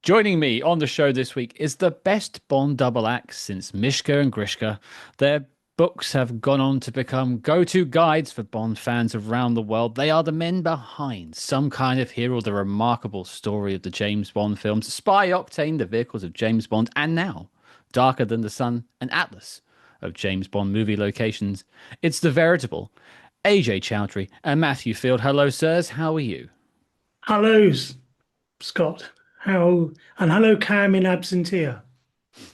Joining me on the show this week is the best Bond double act since Mishka and Grishka. Their books have gone on to become go-to guides for Bond fans around the world. They are the men behind Some Kind of Hero, the remarkable story of the James Bond films, Spy Octane, the vehicles of James Bond, and now Darker Than the Sun, an atlas of James Bond movie locations. It's the veritable AJ Chowdhury and Matthew Field. Hello, sirs. How are you? Hello, Scott. How and hello, Cam in absentia.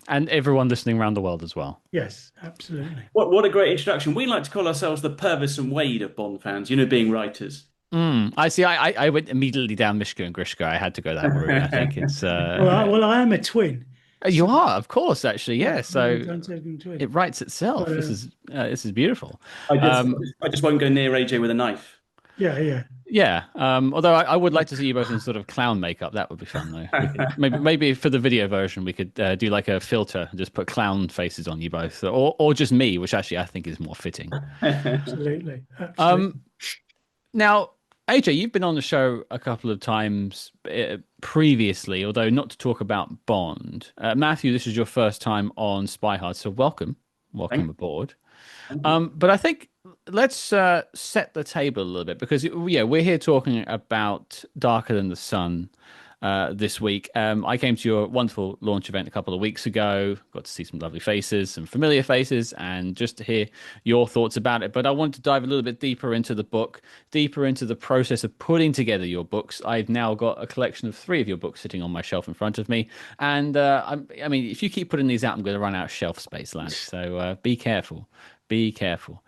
And everyone listening around the world as well. Yes, absolutely. What a great introduction. We like to call ourselves the Purvis and Wade of Bond fans, being writers. I see. I went immediately down Mishka and Grishka. I had to go that route. I think it's Well, I am a twin. you are, of course, actually, yeah. I'm a So twin. it writes itself. But, This is beautiful. I just, Um, I just won't go near AJ with a knife. yeah. yeah. Although I would like to see you both in sort of clown makeup. That would be fun, though. Maybe for the video version, we could do like a filter and just put clown faces on you both, or just me, which actually I think is more fitting. Absolutely. Um, Now, AJ, you've been on the show a couple of times previously, although not to talk about Bond. Matthew, this is your first time on SpyHards, so welcome aboard. Thank you. But I think let's set the table a little bit because we're here talking about Darker Than the Sun this week. I came to your wonderful launch event a couple of weeks ago, got to see some lovely faces, some familiar faces, and just to hear your thoughts about it. But I wanted to dive a little bit deeper into the book, deeper into the process of putting together your books. I've now got a collection of 3 of your books sitting on my shelf in front of me. And I mean, if you keep putting these out, I'm going to run out of shelf space, lads. So be careful. Be careful.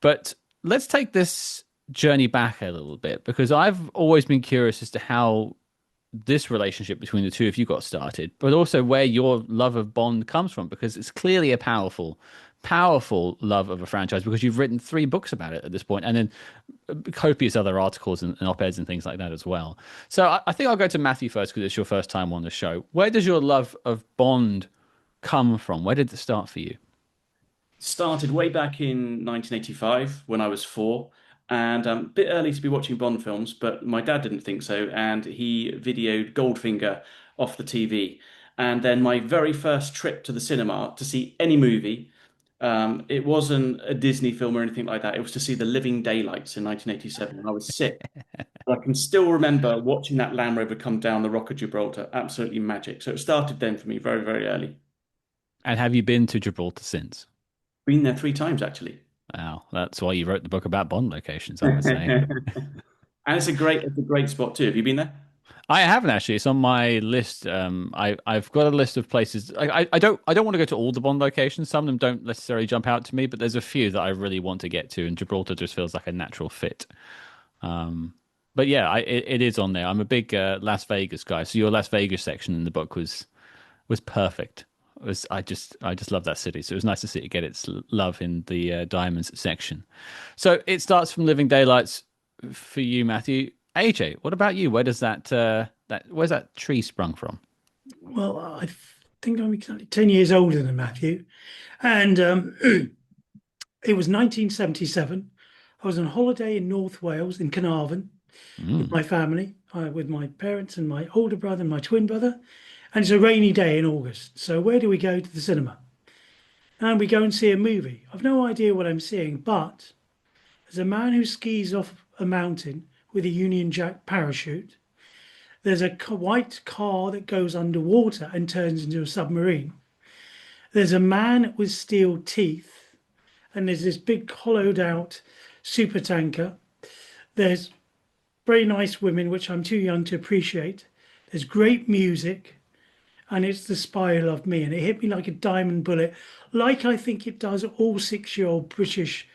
But let's take this journey back a little bit because I've always been curious as to how this relationship between the two of you got started, but also where your love of Bond comes from, because it's clearly a powerful love of a franchise because you've written 3 books about it at this point, and then copious other articles and op-eds and things like that as well. So I think I'll go to Matthew first because it's your first time on the show. Where does your love of Bond come from? Where did it start for you? Started way back in 1985 when I was 4, and a bit early to be watching Bond films, but my dad didn't think so, and he videoed Goldfinger off the TV. And then my very first trip to the cinema to see any movie, it wasn't a Disney film or anything like that. It was to see The Living Daylights in 1987, and I was sick. But I can still remember watching that Land Rover come down the Rock of Gibraltar. Absolutely magic. So it started then for me very, very early. And have you been to Gibraltar since? Been there 3 times actually. Wow, that's why you wrote the book about Bond locations, I would say. And it's a great spot too. Have you been there? I haven't actually. It's on my list. I've got a list of places. I don't want to go to all the Bond locations. Some of them don't necessarily jump out to me, but there's a few that I really want to get to, and Gibraltar just feels like a natural fit. But yeah, it is on there. I'm a big Las Vegas guy, so your Las Vegas section in the book was perfect. I just love that city, so it was nice to see it get its love in the diamonds section. So it starts from Living Daylights for you, Matthew. AJ, what about you? Where does where's that tree sprung from? Well, I think I'm exactly 10 years older than Matthew, and it was 1977. I was on holiday in North Wales in Carnarvon with Mm. my family, with my parents and my older brother and my twin brother. And it's a rainy day in August. So where do we go to the cinema? And we go and see a movie. I've no idea what I'm seeing, but there's a man who skis off a mountain with a Union Jack parachute. There's a white car that goes underwater and turns into a submarine. There's a man with steel teeth. And there's this big hollowed out super tanker. There's very nice women, which I'm too young to appreciate. There's great music. And it's The Spy Who Loved Me. And it hit me like a diamond bullet, like I think it does all 6-year-old British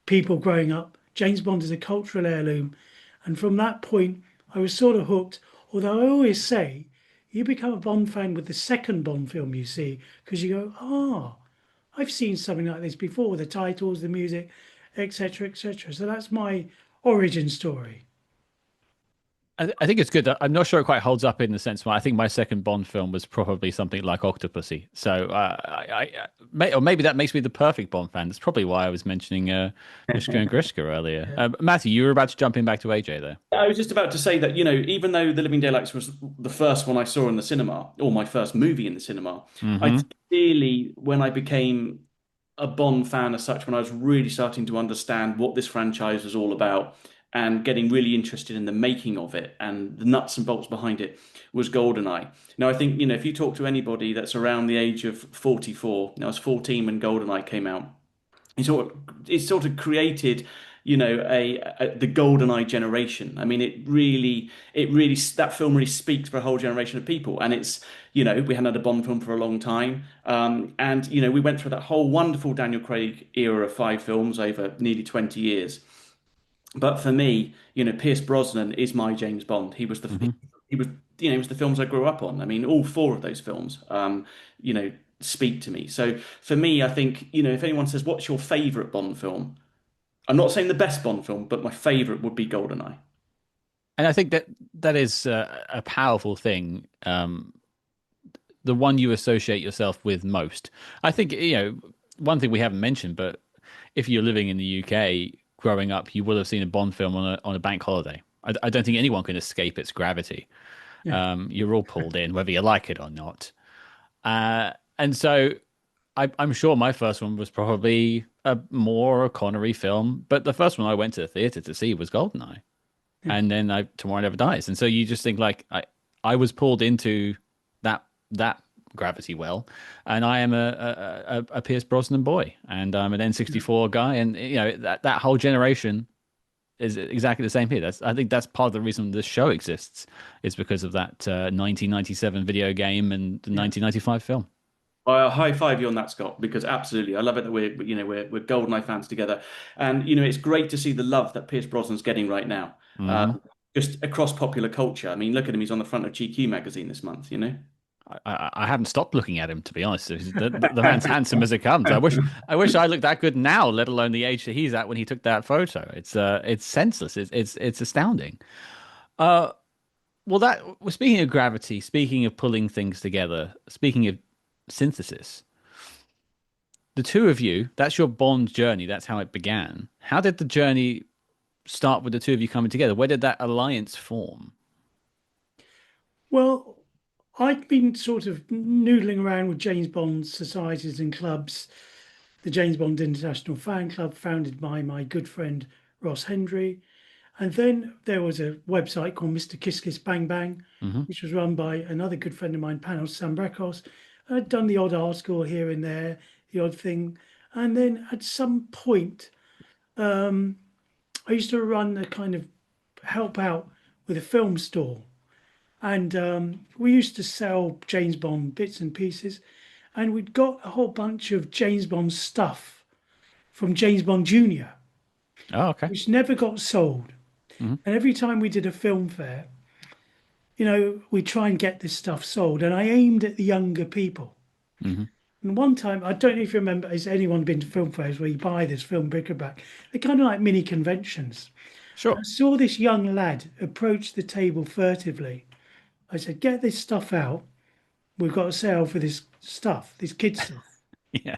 people growing up. James Bond is a cultural heirloom. And from that point, I was sort of hooked. Although I always say, you become a Bond fan with the second Bond film you see, because you go, I've seen something like this before, the titles, the music, etc., etc. So that's my origin story. I think it's good. I'm not sure it quite holds up in the sense where I think my second Bond film was probably something like Octopussy. So or maybe that makes me the perfect Bond fan. That's probably why I was mentioning Mishka and Grishka earlier. Yeah. Matthew, you were about to jump in back to AJ there. I was just about to say that, even though The Living Daylights was the first one I saw in the cinema, or my first movie in the cinema, I Hmm. think really when I became a Bond fan as such, when I was really starting to understand what this franchise was all about and getting really interested in the making of it and the nuts and bolts behind it, was GoldenEye. Now, I think, if you talk to anybody that's around the age of 44, I was 14 when GoldenEye came out, it sort of created, the GoldenEye generation. I mean, it really that film really speaks for a whole generation of people. And we hadn't had a Bond film for a long time, and we went through that whole wonderful Daniel Craig era of 5 films over nearly 20 years. But for me, Pierce Brosnan is my James Bond. Hmm. He was, he was the films I grew up on. I mean, all 4 of those films, you know, speak to me. So for me, I think, if anyone says, "What's your favorite Bond film?" I'm not saying the best Bond film, but my favorite would be GoldenEye. And I think that that is a powerful thing. The one you associate yourself with most. I think, one thing we haven't mentioned, but if you're living in the UK growing up, you will have seen a Bond film on a bank holiday. I don't think anyone can escape its gravity. Yeah. You're all pulled in, whether you like it or not. And so I'm sure my first one was probably a Connery film, but the first one I went to the theater to see was GoldenEye, Yeah. and then Tomorrow Never Dies. And so you just think like I was pulled into that gravity well, and I am a Pierce Brosnan boy, and I'm an N64 guy, and that whole generation is exactly the same here. I think that's part of the reason this show exists is because of that 1997 video game and the Yeah. 1995 film. I high five you on that, Scott, because absolutely, I love it that we're GoldenEye fans together, and it's great to see the love that Pierce Brosnan's getting right now, Hmm. just across popular culture. I mean, look at him; he's on the front of GQ magazine this month. I haven't stopped looking at him, to be honest. The man's handsome as it comes. I wish I looked that good now, let alone the age that he's at when he took that photo. It's senseless. It's astounding. Uh, well, speaking of gravity, speaking of pulling things together, speaking of synthesis, the two of you, that's your Bond journey. That's how it began. How did the journey start with the two of you coming together? Where did that alliance form? Well, I'd been sort of noodling around with James Bond societies and clubs. The James Bond International Fan Club, founded by my good friend Ross Hendry. And then there was a website called Mr. Kiss Kiss Bang Bang, Hmm. which was run by another good friend of mine, Panos Sambrakos. I'd done the odd article here and there, the odd thing. And then at some point, um, I used to run a kind of help out with a film store. And we used to sell James Bond bits and pieces. And we'd got a whole bunch of James Bond stuff from James Bond Jr., Oh, okay. which never got sold. Hmm. And every time we did a film fair, we try and get this stuff sold. And I aimed at the younger people. Hmm. And one time, I don't know if you remember, has anyone been to film fairs where you buy this film bric-a-brac? They're kind of like mini conventions. I Sure. saw this young lad approach the table furtively. I said, "Get this stuff out. We've got a sale for this stuff, this kid stuff." Yeah.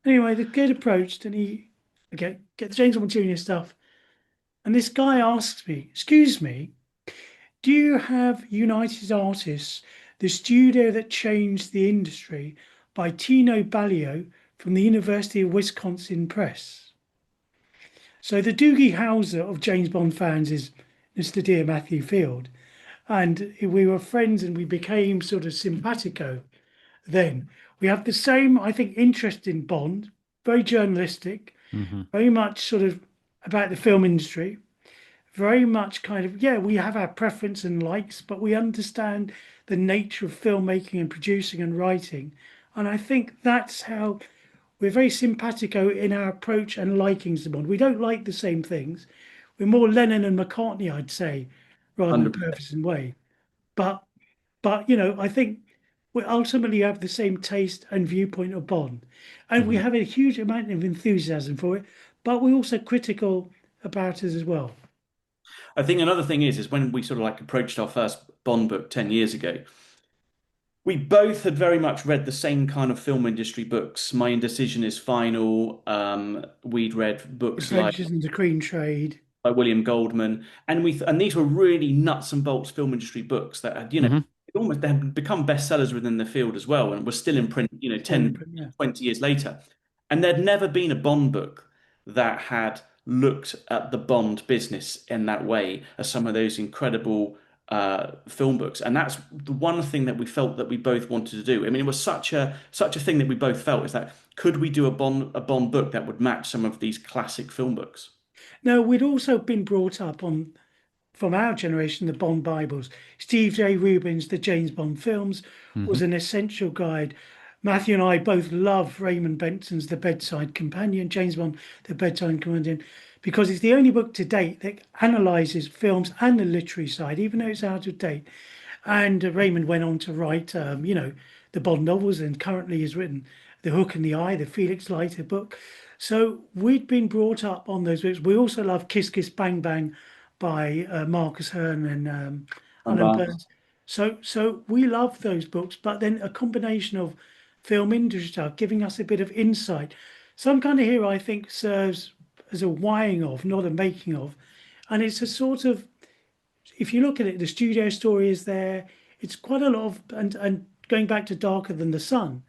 Anyway, the kid approached and he, okay, get the James Bond Junior stuff. And this guy asks me, "Excuse me, do you have United Artists, the studio that changed the industry by Tino Ballio from the University of Wisconsin Press?" So the Doogie Howser of James Bond fans is Mr. Dear Matthew Field. And we were friends and we became sort of simpatico then. We have the same, I think, interest in Bond, very journalistic, Hmm. very much sort of about the film industry, very much kind of, yeah, we have our preference and likes, but we understand the nature of filmmaking and producing and writing. And I think that's how we're very simpatico in our approach and likings to Bond. We don't like the same things. We're more Lennon and McCartney, I'd say, rather than 100%. Purvis and Way. But I think we ultimately have the same taste and viewpoint of Bond, and we Hmm. have a huge amount of enthusiasm for it. But we're also critical about it as well. I think another thing is when we sort of like approached our first Bond book 10 years ago, we both had very much read the same kind of film industry books. My Indecision is Final. We'd read books like Adventures in the Queen Trade. by William Goldman, and these were really nuts and bolts film industry books that had, Hmm. almost they had become bestsellers within the field as well, and were still in print, Still in 10, print, yeah. 20 years later. And there'd never been a Bond book that had looked at the Bond business in that way as some of those incredible film books. And that's the one thing that we felt that we both wanted to do. I mean, it was such a thing that we both felt is that could we do a Bond book that would match some of these classic film books? No, we'd also been brought up on from our generation, the Bond Bibles. Steve J. Rubin's The James Bond Films Hmm. was an essential guide. Matthew and I both love Raymond Benson's The Bedside Companion, James Bond, The Bedside Companion, because it's the only book to date that analyses films and the literary side, even though it's out of date. And Raymond went on to write, the Bond novels, and currently has written The Hook and the Eye, the Felix Leiter book. So we'd been brought up on those books. We also love Kiss Kiss Bang Bang by Marcus Hearn and Alan Burns. So we love those books, but then a combination of film industry stuff giving us a bit of insight. Some Kind of Hero, I think, serves as a whying of, not a making of. And it's a sort of, if you look at it, the studio story is there. It's quite a lot of, and going back to Darker Than the Sun,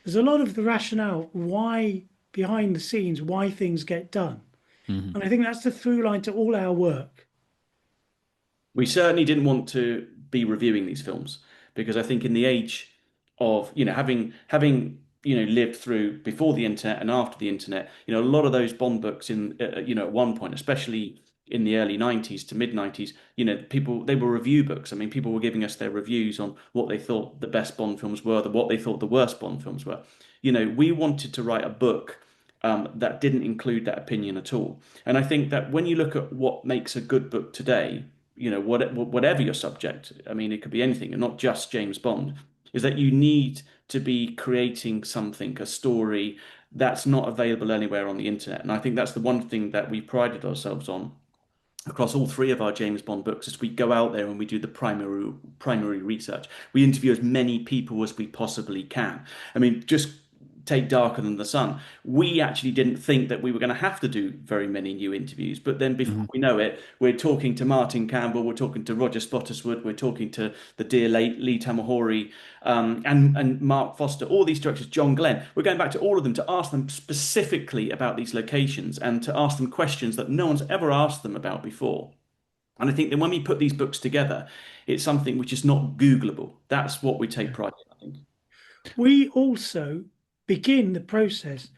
there's a lot of the rationale why behind the scenes, why things get done. Hmm. And I think that's the through line to all our work. We certainly didn't want to be reviewing these films because I think in the age of, having lived through before the internet and after the internet, a lot of those Bond books at one point, especially in the early 90s to mid 90s, people they were review books. I mean, people were giving us their reviews on what they thought the best Bond films were, what they thought the worst Bond films were. We wanted to write a book that didn't include that opinion at all. And I think that when you look at what makes a good book today, whatever your subject, I mean, it could be anything, and not just James Bond, is that you need to be creating something, a story that's not available anywhere on the internet. And I think that's the one thing that we prided ourselves on across all three of our James Bond books is we go out there and we do the primary research. We interview as many people as we possibly can. I mean, just take Darker Than the Sun. We actually didn't think that we were going to have to do very many new interviews, but then before Hmm. we know it, we're talking to Martin Campbell, we're talking to Roger Spottiswoode, we're talking to the dear late Lee Tamahori, and Mark Foster, all these directors, John Glenn. We're going back to all of them to ask them specifically about these locations and to ask them questions that no one's ever asked them about before. And I think that when we put these books together, it's something which is not Googleable. that's what we take pride in, I think. We also begin the process.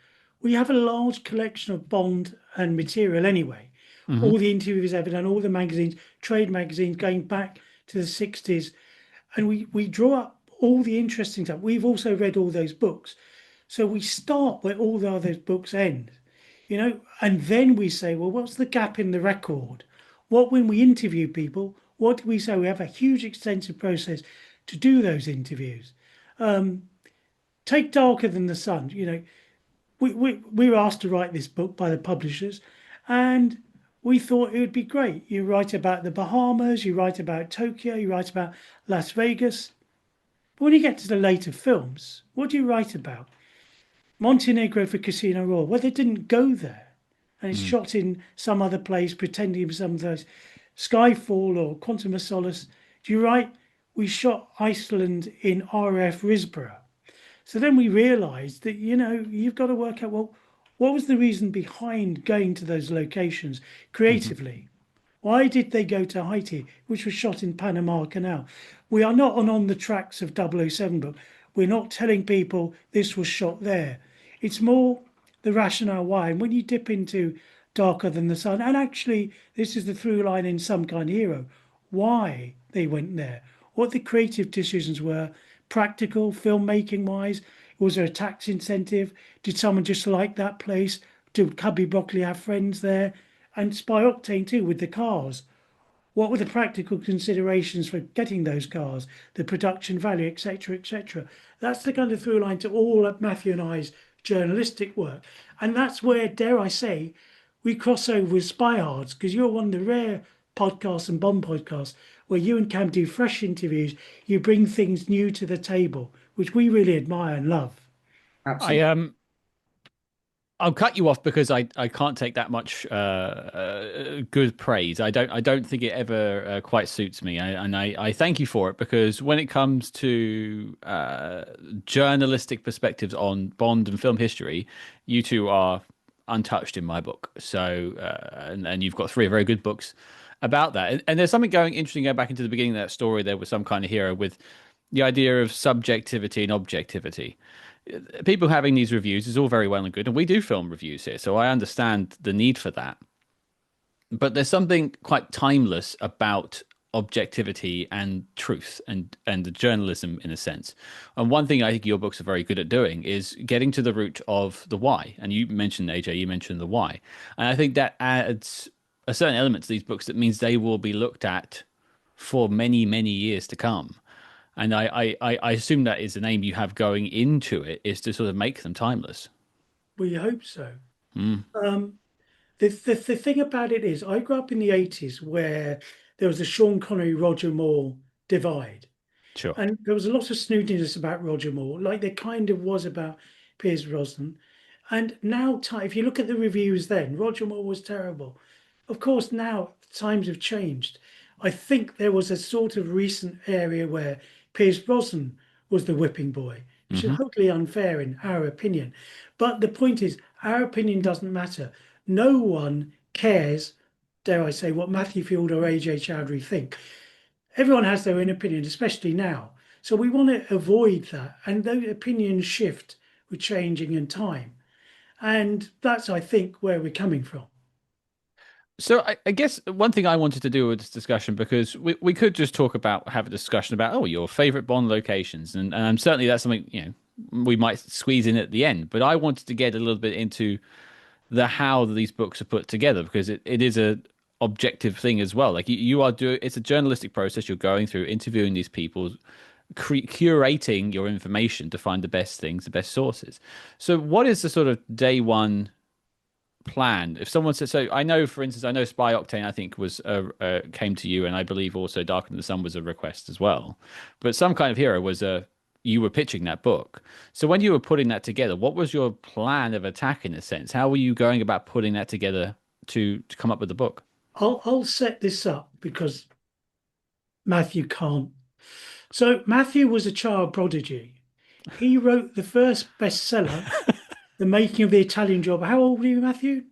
We have a large collection of Bond and material anyway. Hmm. All the interviews ever done, all the magazines, trade magazines going back to the 60s. And we draw up all the interesting stuff. We've also read all those books. So we start where all the other books end, and then we say, well, what's the gap in the record? What, when we interview people, what do we say? We have a huge extensive process to do those interviews. Take Darker Than the Sun. We were asked to write this book by the publishers, and we thought it would be great. You write about the Bahamas, you write about Tokyo, you write about Las Vegas. But when you get to the later films, what do you write about? Montenegro for Casino Royale. Well, they didn't go there, and it's Hmm. shot in some other place, pretending it was some of those Skyfall or Quantum of Solace. Do you write? We shot Iceland in RF Risborough. So then we realized that, you've got to work out, well, what was the reason behind going to those locations Hmm. creatively? Why did they go to Haiti, which was shot in Panama Canal? We are not on the tracks of 007 book. We're not telling people this was shot there. It's more the rationale why. And when you dip into Darker Than the Sun, and actually this is the through line in Some Kind of Hero, why they went there, what the creative decisions were, practical, filmmaking wise. Was there a tax incentive? Did someone just like that place? Did Cubby Broccoli have friends there? And Spy Octane too with the cars. What were the practical considerations for getting those cars, the production value, etc., etc.? That's the kind of through line to all of Matthew and I's journalistic work. And that's where, dare I say, we cross over with SpyHards, because you're one of the rare podcast and Bond podcast, where you and Cam do fresh interviews. You bring things new to the table, which we really admire and love. I Absolutely. I'll cut you off because I can't take that much good praise. I don't think it ever quite suits me, and I thank you for it because when it comes to journalistic perspectives on Bond and film history, you two are untouched in my book. So and you've got three very good books about that. And there's something going interesting going back into the beginning of that story. There was some kind of hero with the idea of subjectivity and objectivity. People having these reviews is all very well and good, and we do film reviews here, so I understand the need for that. But there's something quite timeless about objectivity and truth and the journalism in a sense. And one thing I think your books are very good at doing is getting to the root of the why. And you mentioned AJ, you mentioned the why, and I think that adds a certain element to these books that means they will be looked at for many, many years to come. And I assume that is the aim you have going into it is to sort of make them timeless. We hope so. Mm, Um, the thing about it is, I grew up in the 80s where there was a Sean Connery, Roger Moore divide. sure. And there was a lot of snootiness about Roger Moore, like there kind of was about Pierce Brosnan. And now, if you look at the reviews then, Roger Moore was terrible. Of course, now times have changed. I think there was a sort of recent area where Pierce Brosnan was the whipping boy, which is Hmm. totally unfair in our opinion. But the point is, our opinion doesn't matter. No one cares, dare I say, what Matthew Field or AJ Chowdhury think. Everyone has their own opinion, especially now. So we want to avoid that. And those opinions shift with changing in time. And that's, I think, where we're coming from. So I guess one thing I wanted to do with this discussion because we could just talk about have a discussion about your favorite Bond locations and certainly that's something we might squeeze in at the end. But I wanted to get a little bit into the how these books are put together because it is a objective thing as well. Like you are doing it's a journalistic process. You're going through interviewing these people, curating your information to find the best things, the best sources. So what is the sort of day one plan? If someone said, so I know, for instance, I know Spy Octane, I think was came to you, and I believe also Darker Than the Sun was a request as well. But Some Kind of Hero was a you were pitching that book. So when you were putting that together, what was your plan of attack in a sense? How were you going about putting that together to come up with the book? I'll set this up because Matthew can't. So Matthew was a child prodigy. He wrote the first bestseller, The Making of the Italian Job. How old were you, Matthew?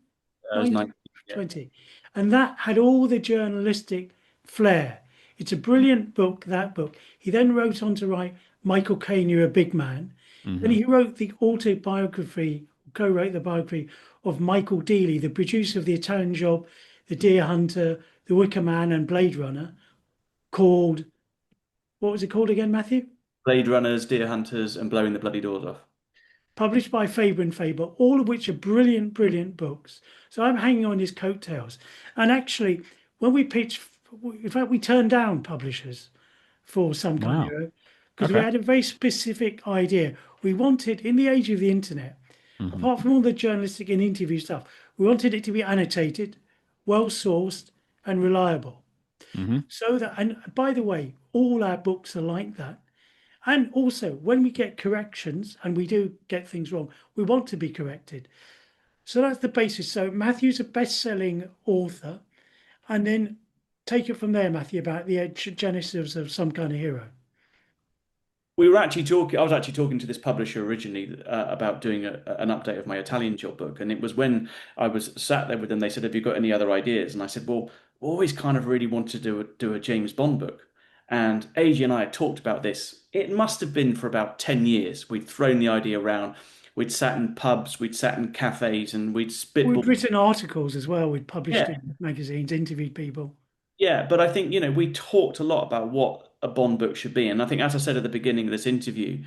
I was 19, 19. Yeah. 20. And that had all the journalistic flair. It's a brilliant book, that book. He then wrote on to write Michael Caine, You're a Big Man. Then Hmm. he wrote the autobiography, co-wrote the biography of Michael Dealey, the producer of The Italian Job, The Deer Hunter, The Wicker Man, and Blade Runner, called, what was it called again, Matthew? Blade Runners, Deer Hunters, and Blowing the Bloody Doors Off. Published by Faber and Faber, all of which are brilliant, brilliant books. So I'm hanging on his coattails. And actually, when we pitched, in fact, we turned down publishers for Some Kind of Wow. Hero because we Okay. had a very specific idea. We wanted, in the age of the internet, Hmm. apart from all the journalistic and interview stuff, we wanted it to be annotated, well sourced, and reliable. Hmm. So that, and by the way, all our books are like that. And also, when we get corrections, and we do get things wrong, we want to be corrected. So that's the basis. So Matthew's a best-selling author, and then take it from there, Matthew, about the genesis of Some Kind of Hero. We were actually talking. I was actually talking to this publisher originally about doing an update of my Italian job book, and it was when I was sat there with them. They said, "Have you got any other ideas?" And I said, "Well, always kind of really want to do a James Bond book." And AJ and I had talked about this. It must have been for about 10 years. We'd thrown the idea around. We'd sat in pubs, we'd sat in cafes, and we'd We've spitball. written articles as well. We've published Yeah, in magazines, interviewed people. yeah. But I think we talked a lot about what a Bond book should be, and I think, as I said at the beginning of this interview,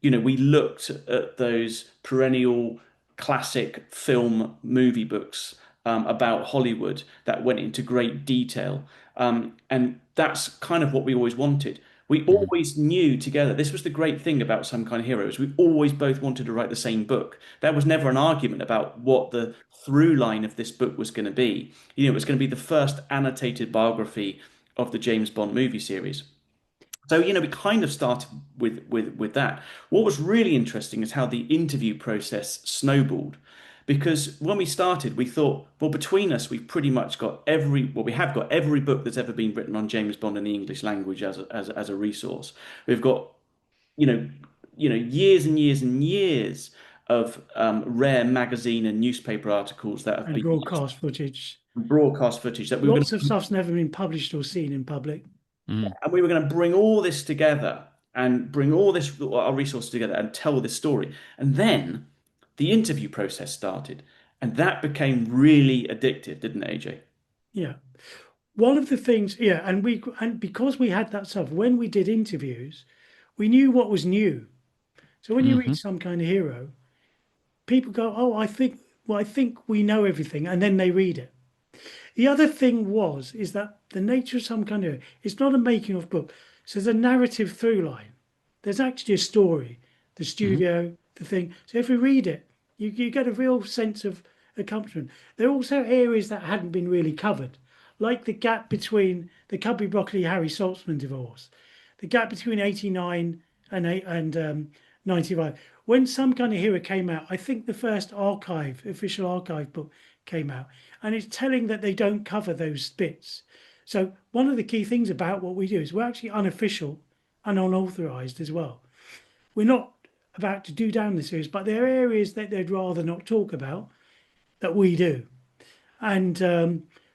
we looked at those perennial classic film movie books about Hollywood that went into great detail. And that's kind of what we always wanted. We Hmm. always knew together. This was the great thing about Some Kind of Heroes. We always both wanted to write the same book. There was never an argument about what the through line of this book was going to be. It was going to be the first annotated biography of the James Bond movie series. So, we kind of started with that. What was really interesting is how the interview process snowballed. Because when we started, we thought, well, between us, we've pretty much got we have got every book that's ever been written on James Bond in the English language as a resource. We've got, you know, years and years and years of rare magazine and newspaper articles that have And been broadcast footage. broadcast footage that we were going Lots of stuff's never been published or seen in public. Hmm. and we were going to bring all this together and bring all this our resources together and tell this story. And then the interview process started, and that became really addictive, didn't it, AJ? Yeah. One of the things, yeah, and because we had that stuff, when we did interviews, we knew what was new. So when you read Hmm. Some Kind of Hero, people go, "Oh, I think we know everything," and then they read it. The other thing is that the nature of Some Kind of Hero, it's not a making of book. So there's a narrative through line. There's actually a story, the Hmm. studio, the thing. So if you read it, you get a real sense of accomplishment. There are also areas that hadn't been really covered, like the gap between the Cubby Broccoli Harry Saltzman divorce, the gap between 89 and 95. When Some Kind of Hero came out, I think the first official archive book came out, and it's telling that they don't cover those bits. So one of the key things about what we do is we're actually unofficial and unauthorized as well. We're not about to do down the series, but there are areas that they'd rather not talk about that we do. And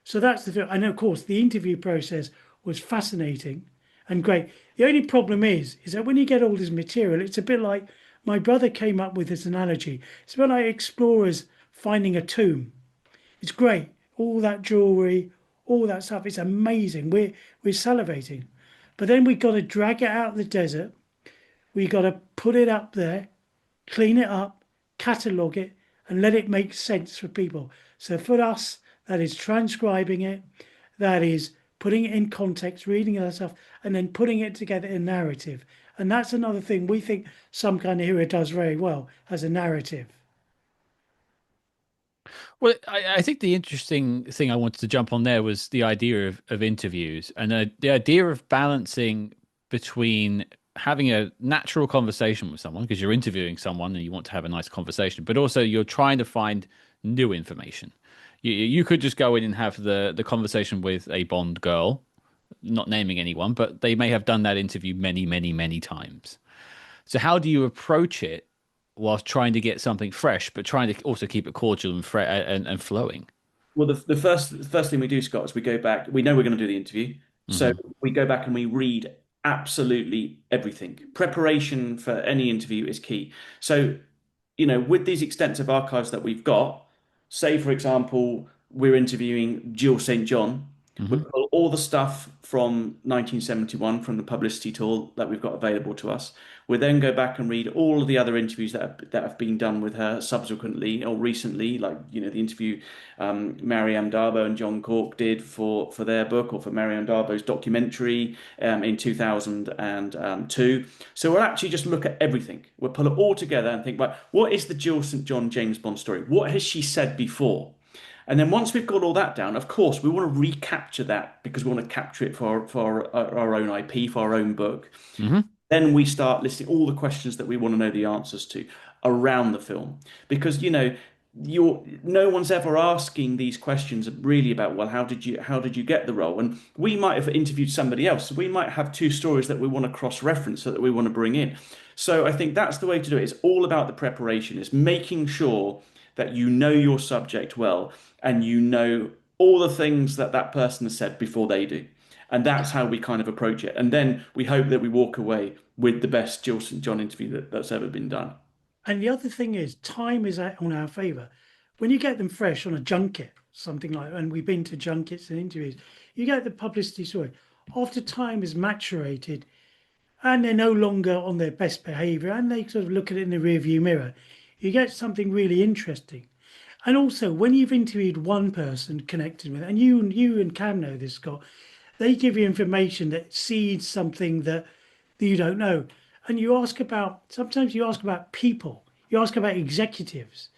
so that's the thing. And of course, the interview process was fascinating and great. The only problem is that when you get all this material, it's a bit like my brother came up with this analogy. It's a bit like explorers finding a tomb. It's great. All that jewelry, all that stuff. It's amazing. We're salivating. But then we got to drag it out of the desert. We got to put it up there, clean it up, catalogue it, and let it make sense for people. So for us, that is transcribing it, that is putting it in context, reading that stuff, and then putting it together in narrative. And that's another thing we think Some Kind of Hero does very well as a narrative. Well, I think the interesting thing I wanted to jump on there was the idea of interviews and the idea of balancing between having a natural conversation with someone because you're interviewing someone and you want to have a nice conversation, but also you're trying to find new information. You could just go in and have the conversation with a Bond girl, not naming anyone, but they may have done that interview many, many, many times. So how do you approach it whilst trying to get something fresh, but trying to also keep it cordial and flowing? Well, the first thing we do, Scott, is we go back. We know we're going to do the interview, so Hmm. we go back and we read absolutely everything. Preparation for any interview is key. So, with these extensive archives that we've got, say for example, we're interviewing Jill St. John. We Hmm. pull all the stuff from 1971 from the publicity tour that we've got available to us. We then go back and read all of the other interviews that have been done with her subsequently or recently, like the interview Mariam Darbo and John Cork did for their book, or for Mariam Darbo's documentary in 2002. So we'll actually just look at everything. We'll pull it all together and think, right, what is the Jill St. John James Bond story? What has she said before? And then once we've got all that down, of course, we want to recapture that because we want to capture it for our own IP, for our own book. Hmm. Then we start listing all the questions that we want to know the answers to around the film. Because, no one's ever asking these questions really about, well, how did you get the role? And we might have interviewed somebody else. So we might have two stories that we want to cross-reference, so that we want to bring in. So I think that's the way to do it. It's all about the preparation. It's making sure that you know your subject well and you know all the things that that person has said before they do. And that's how we kind of approach it. And then we hope that we walk away with the best Jill St. John interview that's ever been done. And the other thing is, time is on our favour. When you get them fresh on a junket, something like, and we've been to junkets and interviews, you get the publicity story. After time is maturated and they're no longer on their best behaviour and they sort of look at it in the rearview mirror, you get something really interesting. And also, when you've interviewed one person connected with, and you and Cam know this, Scott, they give you information that seeds something that that you don't know. And you ask about, sometimes you ask about people, you ask about executives,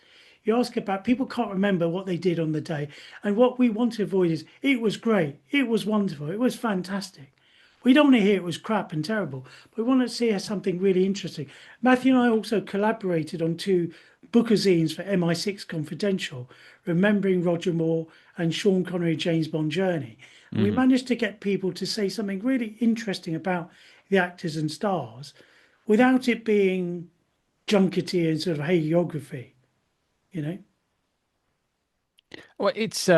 you ask about people can't remember what they did on the day. And what we want to avoid is it was great, it was wonderful, it was fantastic. We don't want to hear it was crap and terrible, but we want to see something really interesting. Matthew and I also collaborated on two bookazines for MI6 Confidential, Remembering Roger Moore and Sean Connery James Bond Journey. And we Hmm. managed to get people to say something really interesting about the actors and stars without it being junkety and sort of hagiography, you know? Well, it's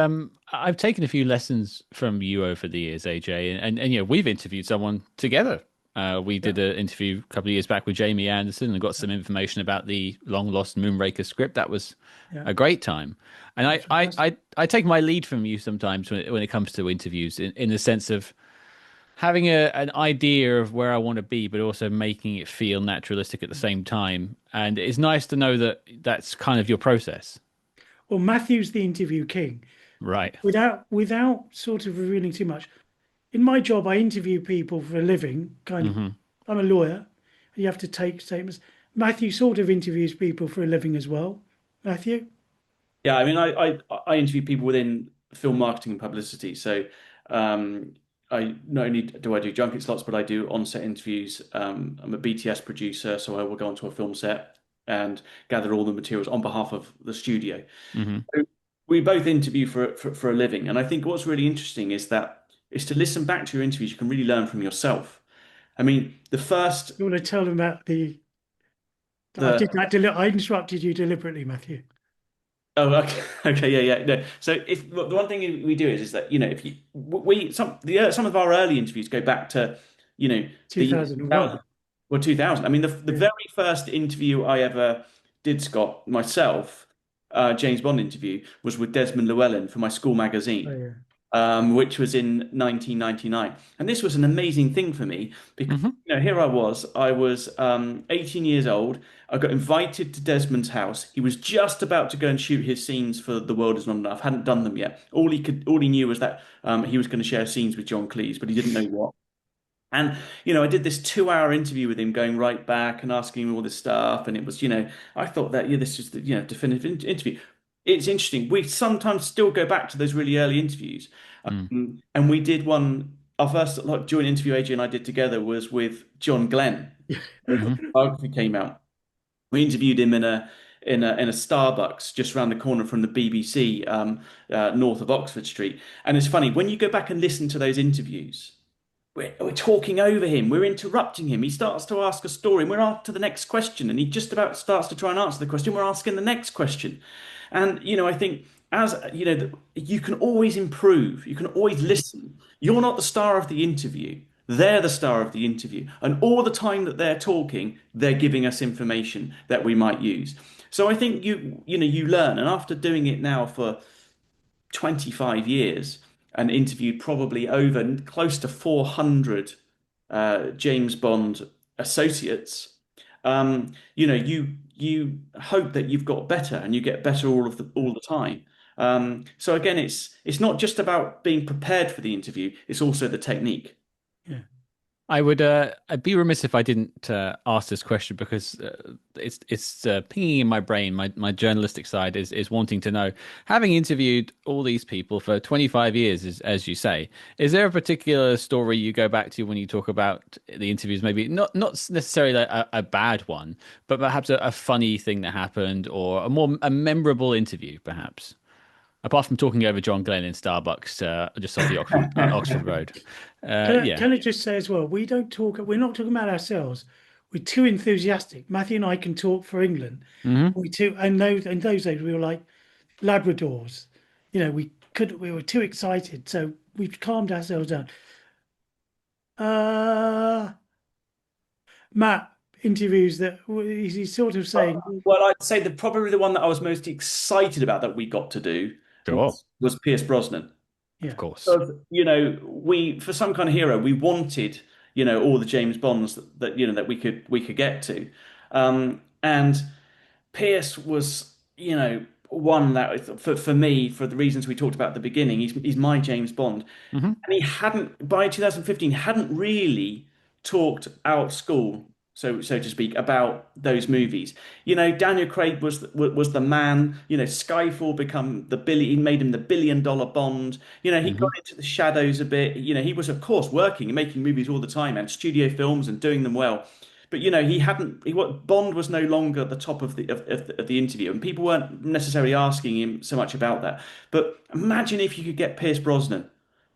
I've taken a few lessons from you over the years, AJ, and you know we've interviewed someone together. We Yeah, did an interview a couple of years back with Jamie Anderson and got some information about the long lost Moonraker script. That was yeah, a great time. And that's fantastic. I take my lead from you sometimes when it comes to interviews in the sense of having an idea of where I want to be, but also making it feel naturalistic at the same time. And it's nice to know that that's kind of your process. Well, Matthew's the interview king. Right. Without sort of revealing too much. In my job, I interview people for a living, kind of. Hmm. I'm a lawyer, and you have to take statements. Matthew sort of interviews people for a living as well. Matthew? Yeah, I mean, I interview people within film marketing and publicity. So um, I not only do I do junket slots, but I do on-set interviews. I'm a BTS producer, so I will go onto a film set and gather all the materials on behalf of the studio. Hmm. So we both interview for a living, and I think what's really interesting is to listen back to your interviews. You can really learn from yourself. I mean, the first You want to tell them about the. I the did that. I interrupted you deliberately, Matthew. Oh, okay, okay, yeah, yeah. No. So if the one thing we do is that if you we some of our early interviews go back to the year 2001. 2000 or 2000. I mean the Yeah. very first interview I ever did, Scott, myself, James Bond interview was with Desmond Llewellyn for my school Oh, magazine, yeah. which was in 1999. And this was an amazing thing for me because, Hmm. here I was 18 years old. I got invited to Desmond's house. He was just about to go and shoot his scenes for The World Is Not Enough. Hadn't done them yet. All he knew was that he was going to share scenes with John Cleese, but he didn't know what. And, I did this 2 hour interview with him, going right back and asking him all this stuff. And it was, I thought that, yeah, this is the, definitive interview. It's interesting. We sometimes still go back to those really early interviews. Mm. And we did one, our first joint interview AJ and I did together was with John Glenn. His Hmm. biography came out. We interviewed him in a Starbucks just around the corner from the BBC, north of Oxford Street. And it's funny, when you go back and listen to those interviews, we're talking over him. We're interrupting him. He starts to ask a story, and we're on to the next question. And he just about starts to try and answer the question. We're asking the next question. And, I think you can always improve. You can always listen. You're not the star of the interview. They're the star of the interview. And all the time that they're talking, they're giving us information that we might use. So I think you learn. And after doing it now for 25 years and interviewed probably over close to 400 James Bond associates, you hope that you've got better and you get better all the time. So again, it's not just about being prepared for the interview; it's also the technique. Yeah. I'd be remiss if I didn't ask this question because it's pinging in my brain. My journalistic side is wanting to know. Having interviewed all these people for 25 years, as you say, is there a particular story you go back to when you talk about the interviews? Maybe not necessarily a bad one, but perhaps a funny thing that happened or a memorable interview, perhaps. Apart from talking over John Glenn in Starbucks just off the Oxford Road. Yeah. Can I just say as well, we don't talk, we're not talking about ourselves. We're too enthusiastic. Matthew and I can talk for England. Hmm. And in those days we were like Labradors. We were too excited. So we've calmed ourselves down. Uh, Matt interviews that he's sort of saying, Well, I'd say that probably the one that I was most excited about that we got to do Sure. was Pierce Brosnan. Of yeah, course. Because, we for some kind of hero, we wanted, all the James Bonds that we could get to. And Pierce was, one that for me, for the reasons we talked about at the beginning, he's my James Bond. Hmm. And he hadn't, by 2015, hadn't really talked out school, so to speak, about those movies. Daniel Craig was the man. Skyfall become the billion. He made him the billion-dollar Bond. He got Hmm. into the shadows a bit. He was of course working and making movies all the time and studio films and doing them well. But he hadn't. What Bond was no longer at the top of the interview, and people weren't necessarily asking him so much about that. But imagine if you could get Pierce Brosnan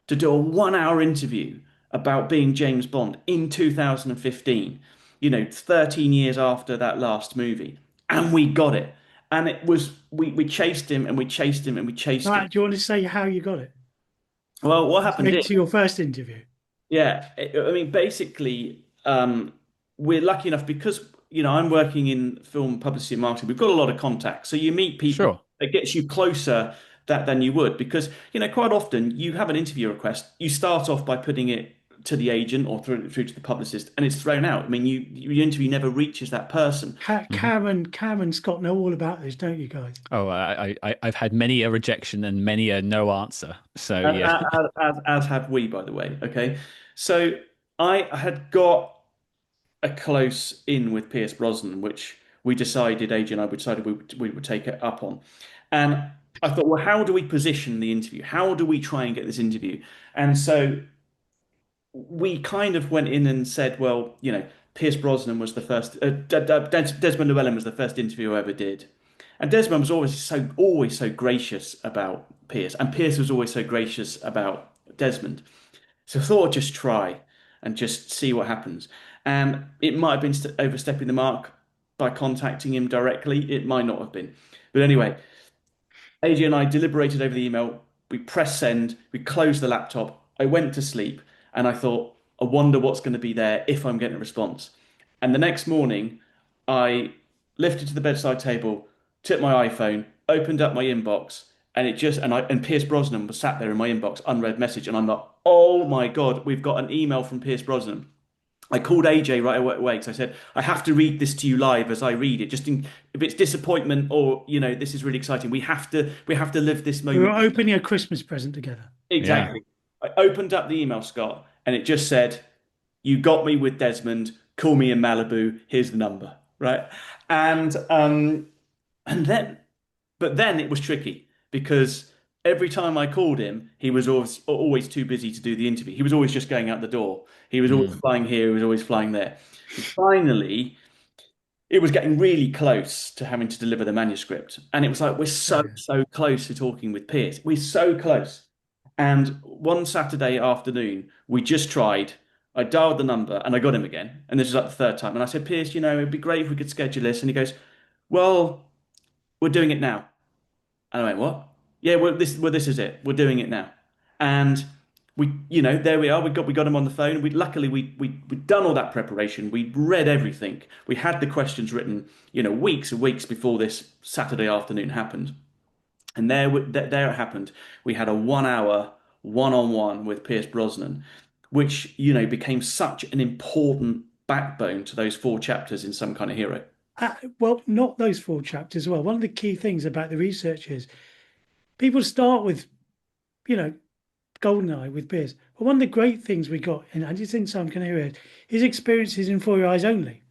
to do a 1 hour interview about being James Bond in 2015, 13 years after that last movie. And we got it. And it was, we chased him and we chased him and we chased him. Right, do you want to say how you got it? Well, what happened Link is, to your first interview. yeah, I mean, basically, we're lucky enough because, I'm working in film publicity and marketing. We've got a lot of contacts. So you meet people, Sure. it gets you closer than you would because, quite often you have an interview request. You start off by putting it to the agent or through to the publicist and it's thrown out. I mean, your interview never reaches that person. Hmm. Cam and Scott know all about this, don't you guys? Oh, I've had many a rejection and many a no answer. So yeah. As have we, by the way. Okay. So I had got a close in with Pierce Brosnan, which we decided, AJ and I decided we would take it up on. And I thought, well, how do we position the interview? How do we try and get this interview? And so we kind of went in and said, well, Pierce Brosnan was the first, Desmond Llewellyn was the first interview I ever did. And Desmond was always so gracious about Pierce, and Pierce was always so gracious about Desmond. So I thought I'd just try and just see what happens. And it might have been overstepping the mark by contacting him directly. It might not have been. But anyway, AJ and I deliberated over the email. We pressed send. We closed the laptop. I went to sleep and I thought, I wonder what's going to be there if I'm getting a response. And the next morning, I lifted to the bedside table, took my iPhone, opened up my inbox, and and Pierce Brosnan was sat there in my inbox, unread message, and I'm like, oh my God, we've got an email from Pierce Brosnan. I called AJ right away because I said, I have to read this to you live as I read it. If it's disappointment or, this is really exciting. We have to live this We were moment. opening a Christmas present together. Yeah. Exactly. I opened up the email, Scott, and it just said, you got me with Desmond. Call me in Malibu. Here's the number. Right. And then, but then it was tricky because every time I called him, he was always too busy to do the interview. He was always just going out the door. He was always Mm. flying here. He was always flying there. And finally, it was getting really close to having to deliver the manuscript. And it was like, we're so, Yeah. so close to talking with Pierce. We're so close. And one Saturday afternoon, we just tried. I dialed the number and I got him again. And this was like the third time. And I said, Pierce, it'd be great if we could schedule this. And he goes, well, we're doing it now. And I went, what? Yeah, well, this is it. We're doing it now. And there we are. We got him on the phone. Luckily we'd done all that preparation. We'd read everything. We had the questions written, weeks and weeks before this Saturday afternoon happened. And there it happened. We had a 1 hour one-on-one with Pierce Brosnan, which, became such an important backbone to those 4 chapters in Some Kind of Hero. Well, not those 4 chapters as well. One of the key things about the research is people start with, you know, Goldeneye with Pierce. But one of the great things we got, and it's in Some Kind of Hero, his experiences in For Your Eyes Only.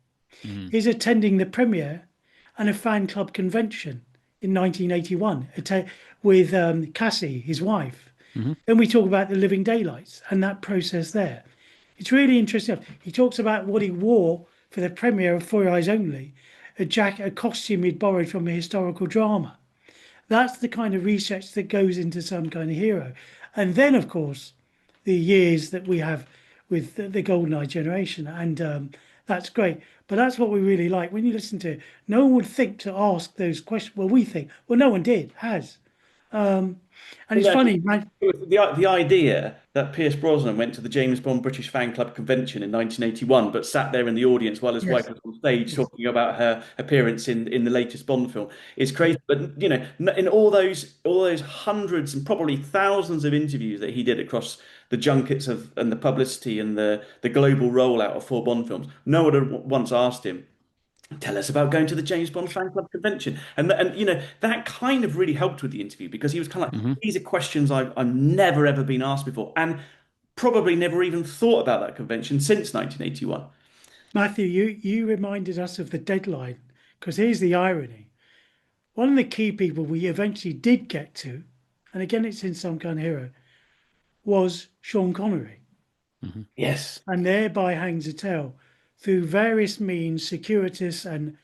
Mm. Is attending the premiere and a fan club convention in 1981 with Cassie, his wife. Hmm. Then we talk about the Living Daylights and that process there. It's really interesting. He talks about what he wore for the premiere of For Your Eyes Only, a costume he'd borrowed from a historical drama. That's the kind of research that goes into Some Kind of Hero. And then, of course, the years that we have with the GoldenEye generation. And that's great. But that's what we really like. When you listen to it, no one would think to ask those questions. Well, we think, well, no one has. And it's Yeah, funny, man. the idea that Pierce Brosnan went to the James Bond British Fan Club convention in 1981, but sat there in the audience while his wife Yes, was on stage yes. talking about her appearance in the latest Bond film is crazy. But in all those hundreds and probably thousands of interviews that he did across the junkets and the publicity and the global rollout of 4 Bond films, no one had once asked him, tell us about going to the James Bond fan club convention. And that kind of really helped with the interview because he was kind of like, Hmm. these are questions I've never ever been asked before. And probably never even thought about that convention since 1981. Matthew, you reminded us of the deadline, because here's the irony. One of the key people we eventually did get to, and again it's in Some Kind of Hero, was Sean Connery, Hmm. Yes. and thereby hangs a tale. Through various means, circuitous and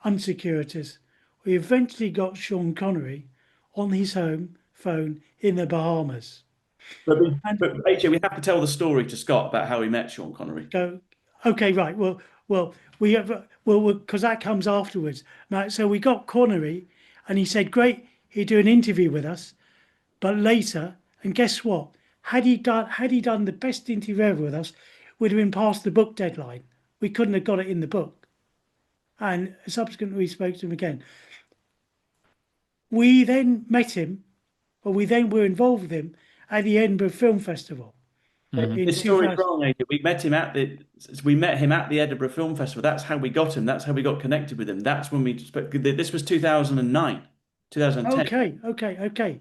uncircuitous, we eventually got Sean Connery on his home phone in the Bahamas. And But AJ, we have to tell the story to Scott about how we met Sean Connery. go, okay, right. Well, we have, because that comes afterwards. Right, so we got Connery, and he said, great, he'd do an interview with us. But later, and guess what? Had he done the best interview ever with us, we'd have been past the book deadline. We couldn't have got it in the book. And subsequently, we spoke to him again. We then met him, or we then were involved with him at the Edinburgh Film Festival Hmm. in This story's 2000. wrong, AJ. We met him at the Edinburgh Film Festival. That's how we got him. That's how we got connected with him. That's when we spoke. This was 2009, 2010. Okay.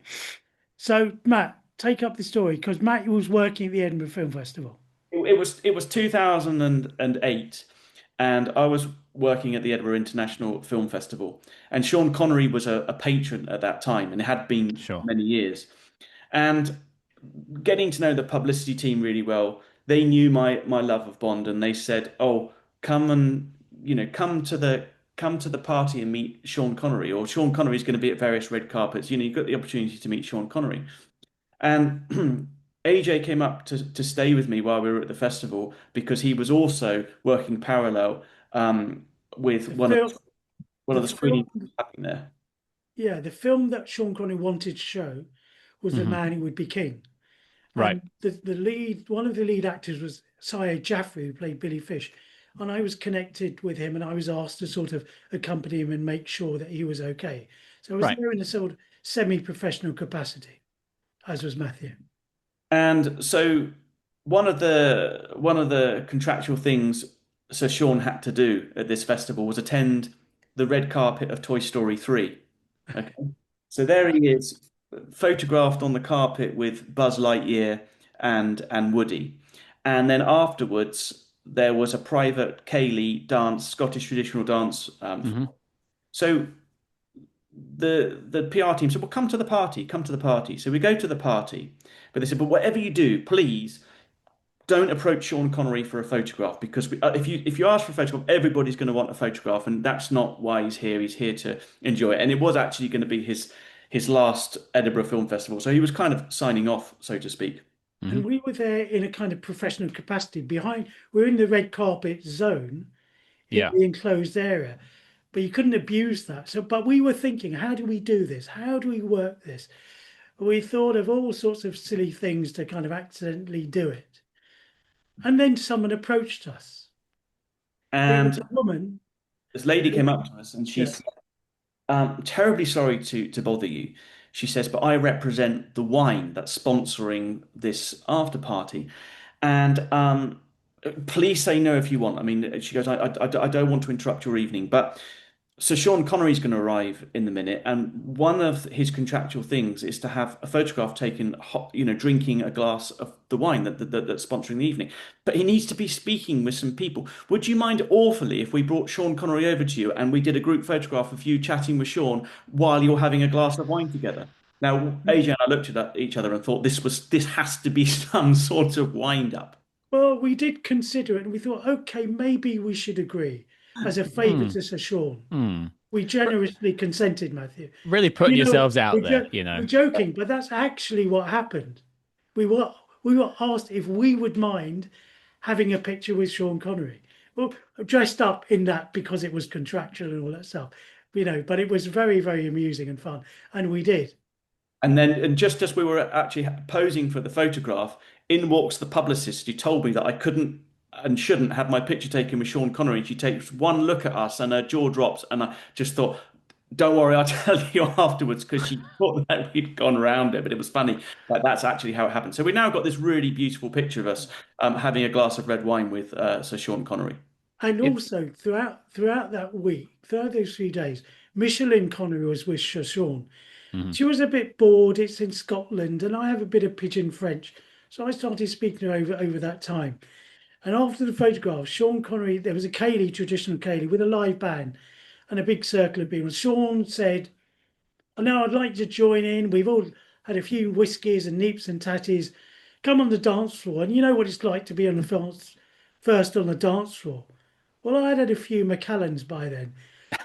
So, Matt, take up the story because Matt was working at the Edinburgh Film Festival. It was 2008, and I was working at the Edinburgh International Film Festival. And Sean Connery was a patron at that time, and it had been Sure. many years. And getting to know the publicity team really well, they knew my love of Bond, and they said, "Oh, come and come to the party and meet Sean Connery, or Sean Connery's going to be at various red carpets. You've got the opportunity to meet Sean Connery." And AJ came up to stay with me while we were at the festival because he was also working parallel with The one of film, one the of the screenings film, happening there. yeah, the film that Sean Connery wanted to show was The Hmm. Man Who Would Be King. Right. And one of the lead actors was Syed Jaffrey, who played Billy Fish. And I was connected with him and I was asked to sort of accompany him and make sure that he was okay. So I was Right. there in a sort of semi-professional capacity, as was Matthew. And so one of the contractual things Sir Sean had to do at this festival was attend the red carpet of Toy Story 3. Okay. So there he is, photographed on the carpet with Buzz Lightyear and Woody. And then afterwards there was a private Ceilidh dance, Scottish traditional dance. Hmm. So the PR team said, "Well, come to the party, come to the party." So we go to the party, but they said, "But whatever you do, please don't approach Sean Connery for a photograph because if you ask for a photograph, everybody's going to want a photograph, and that's not why he's here. He's here to enjoy it." And it was actually going to be his last Edinburgh Film Festival, so he was kind of signing off, so to speak. Hmm. And we were there in a kind of professional capacity. We're in the red carpet zone in Yeah. the enclosed area, but you couldn't abuse that. So, but we were thinking, how do we do this? How do we work this? We thought of all sorts of silly things to kind of accidentally do it. And then someone approached us. It was And a woman. this lady came up to us, and she Yeah. said, "Terribly sorry to bother you." She says, "But I represent the wine that's sponsoring this after party, and please say no if you want." I mean, she goes, I don't want to interrupt your evening, but so Sean Connery's going to arrive in the minute, and one of his contractual things is to have a photograph taken, hot, drinking a glass of the wine that's sponsoring the evening. But he needs to be speaking with some people. Would you mind awfully if we brought Sean Connery over to you and we did a group photograph of you chatting with Sean while you're having a glass of wine together? Now, AJ and I looked at each other and thought this has to be some sort of wind up. Well, we did consider it and we thought, okay, maybe we should agree as a favour Mm. to Sir Sean. Mm. We generously consented, Matthew. Really And putting yourselves out there, we're joking, but that's actually what happened. We were we were asked if we would mind having a picture with Sean Connery. Well, dressed up in that because it was contractual and all that stuff, but it was very, very amusing and fun, and we did. And just as we were actually posing for the photograph, in walks the publicist who told me that I couldn't and shouldn't have my picture taken with Sean Connery. She takes one look at us and her jaw drops, and I just thought, "Don't worry, I'll tell you afterwards," because she thought that we'd gone around it, but it was funny. That's actually how it happened. So we now got this really beautiful picture of us having a glass of red wine with Sir Sean Connery. And It, also throughout that week, throughout those 3 days, Micheline Connery was with Sir Sean. Mhm. She was a bit bored. It's in Scotland, and I have a bit of pidgin French. So I started speaking to her over that time. And after the photograph, Sean Connery, there was a Ceilidh, traditional Ceilidh, with a live band and a big circle of people. Sean said, "Oh, now I'd like to join in. We've all had a few whiskies and neeps and tatties. Come on the dance floor." And you know what it's like to be on the first on the dance floor. Well, I had a few Macallans by then.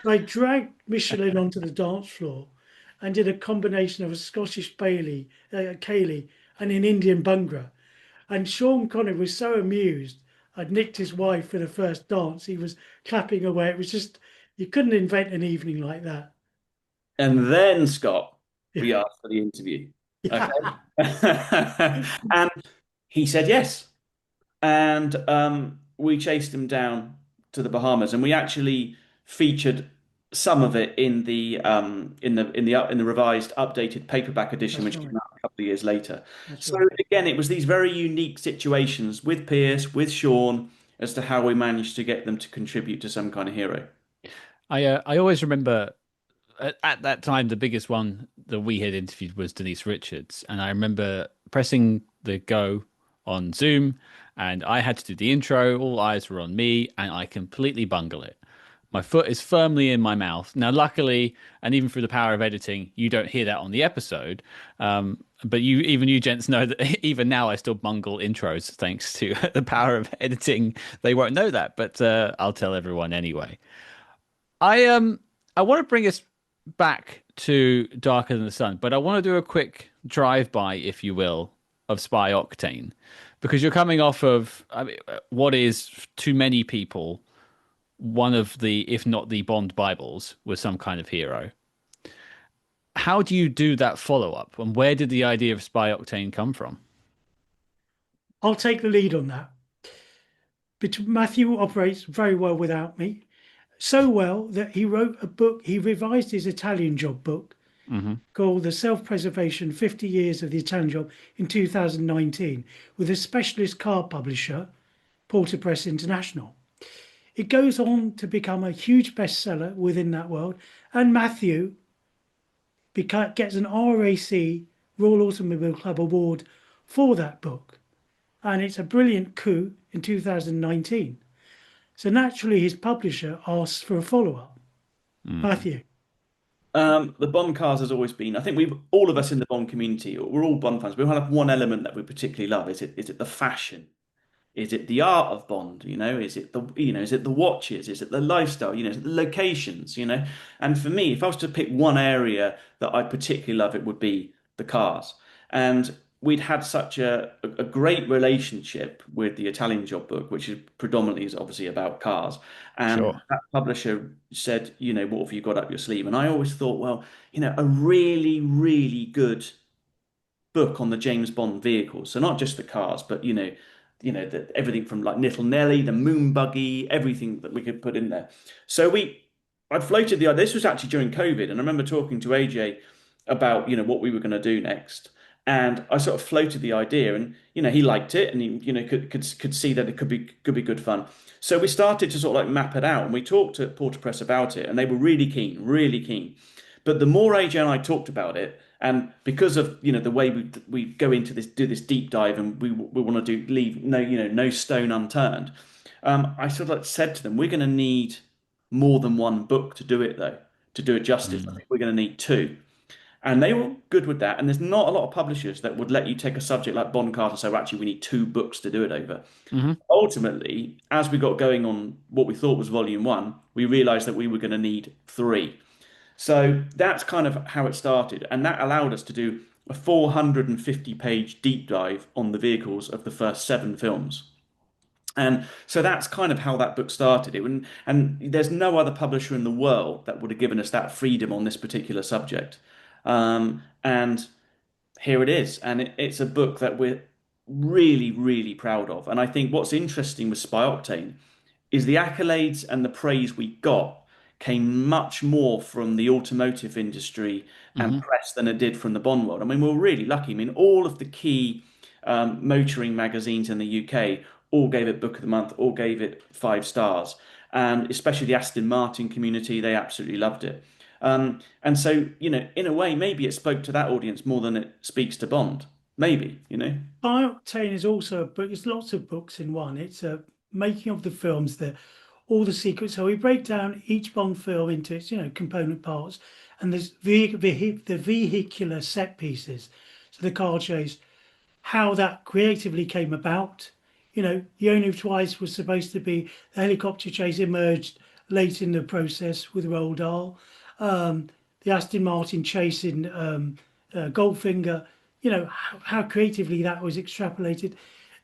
I dragged Michelin onto the dance floor and did a combination of a Scottish Bailey, Ceilidh, and an Indian Bungra. And Sean Connery was so amused. I'd nicked his wife for the first dance. He was clapping away. It was just, you couldn't invent an evening like that. And then, Scott, Yeah. we asked for the interview. Okay. Yeah. And he said yes. And we chased him down to the Bahamas, and we actually featured some of it in the revised, updated paperback edition, That's which came right. out a couple of years later. That's So right. again, it was these very unique situations with Pierce, with Sean, as to how we managed to get them to contribute to some kind of hero. I always remember at that time the biggest one that we had interviewed was Denise Richards, and I remember pressing the go on Zoom, and I had to do the intro. All eyes were on me, and I completely bungle it. My foot is firmly in my mouth. Now, luckily, and even through the power of editing, you don't hear that on the episode. But even you gents know that even now I still bungle intros thanks to the power of editing. They won't know that, but I'll tell everyone anyway. I want to bring us back to Darker Than the Sun, but I want to do a quick drive-by, if you will, of Spy Octane, because you're coming off of, I mean, what is to many people one of the, if not the Bond Bibles, with some kind of hero. How do you do that follow-up, and where did the idea of Spy Octane come from? I'll take the lead on that. But Matthew operates very well without me. So well that he wrote a book, he revised his Italian job book Hmm. called The Self-Preservation 50 Years of the Italian Job in 2019 with a specialist car publisher, Porter Press International. It goes on to become a huge bestseller within that world. And Matthew gets an RAC, Royal Automobile Club Award for that book. And it's a brilliant coup in 2019. So naturally, his publisher asks for a follow up. Mm. Matthew. The Bond cars has always been. I think we've all of us in the Bond community, we're all Bond fans. We all have one element that we particularly love. Is it the fashion? Is it the art of Bond? Is it is it the watches? Is it the lifestyle? Is it the locations? And for me, if I was to pick one area that I particularly love, it would be the cars. And we'd had such a great relationship with the Italian job book, which is predominantly is obviously about cars. And Sure. that publisher said, what have you got up your sleeve? And I always thought, well, a really, really good book on the James Bond vehicles. So not just the cars, but everything from like Little Nelly, the Moon Buggy, everything that we could put in there. So I floated the idea. This was actually during COVID, and I remember talking to AJ about what we were going to do next. And I sort of floated the idea, and he liked it, and he could see that it could be good fun. So we started to sort of like map it out, and we talked to Porter Press about it, and they were really keen, really keen. But the more AJ and I talked about it, and because of the way we go into this, do this deep dive, and we want to leave no stone unturned. I sort of like said to them, we're going to need more than one book to do it though, to do it justice. I Mm. think we're going to need two. And they were good with that. And there's not a lot of publishers that would let you take a subject like Bond cars and say, well, actually, we need two books to do it over. Hmm. Ultimately, as we got going on what we thought was volume one, we realized that we were going to need three. So that's kind of how it started. And that allowed us to do a 450-page deep dive on the vehicles of the first seven films. And so that's kind of how that book started. And there's no other publisher in the world that would have given us that freedom on this particular subject. And here it is. And it's a book that we're really, really proud of. And I think what's interesting with Spy Octane is the accolades and the praise we got came much more from the automotive industry and Hmm. press than it did from the Bond world. I mean, we are really lucky. I mean, all of the key motoring magazines in the UK all gave it Book of the Month, all gave it 5 stars. And especially the Aston Martin community, they absolutely loved it. And so, in a way, maybe it spoke to that audience more than it speaks to Bond. maybe, you know. Octane is also a book. It's lots of books in one. It's a making of the films, the all the secrets. So we break down each Bond film into its component parts, and there's the vehicular set pieces. So the car chase, how that creatively came about. The Only Twice was supposed to be the helicopter chase emerged late in the process with Roald Dahl. The Aston Martin chase in Goldfinger, how creatively that was extrapolated.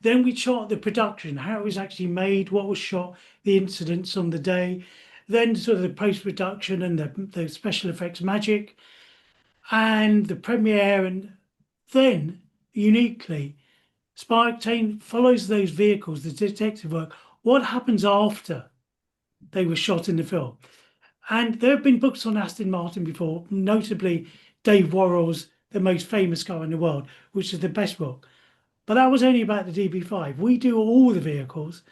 Then we chart the production, how it was actually made, what was shot, the incidents on the day, then sort of the post production and the special effects magic and the premiere. And then, uniquely, Spy Octane follows those vehicles, the detective work, what happens after they were shot in the film. And there have been books on Aston Martin before, notably Dave Worrell's The Most Famous Car in the World, which is the best book. But that was only about the DB5. We do all the vehicles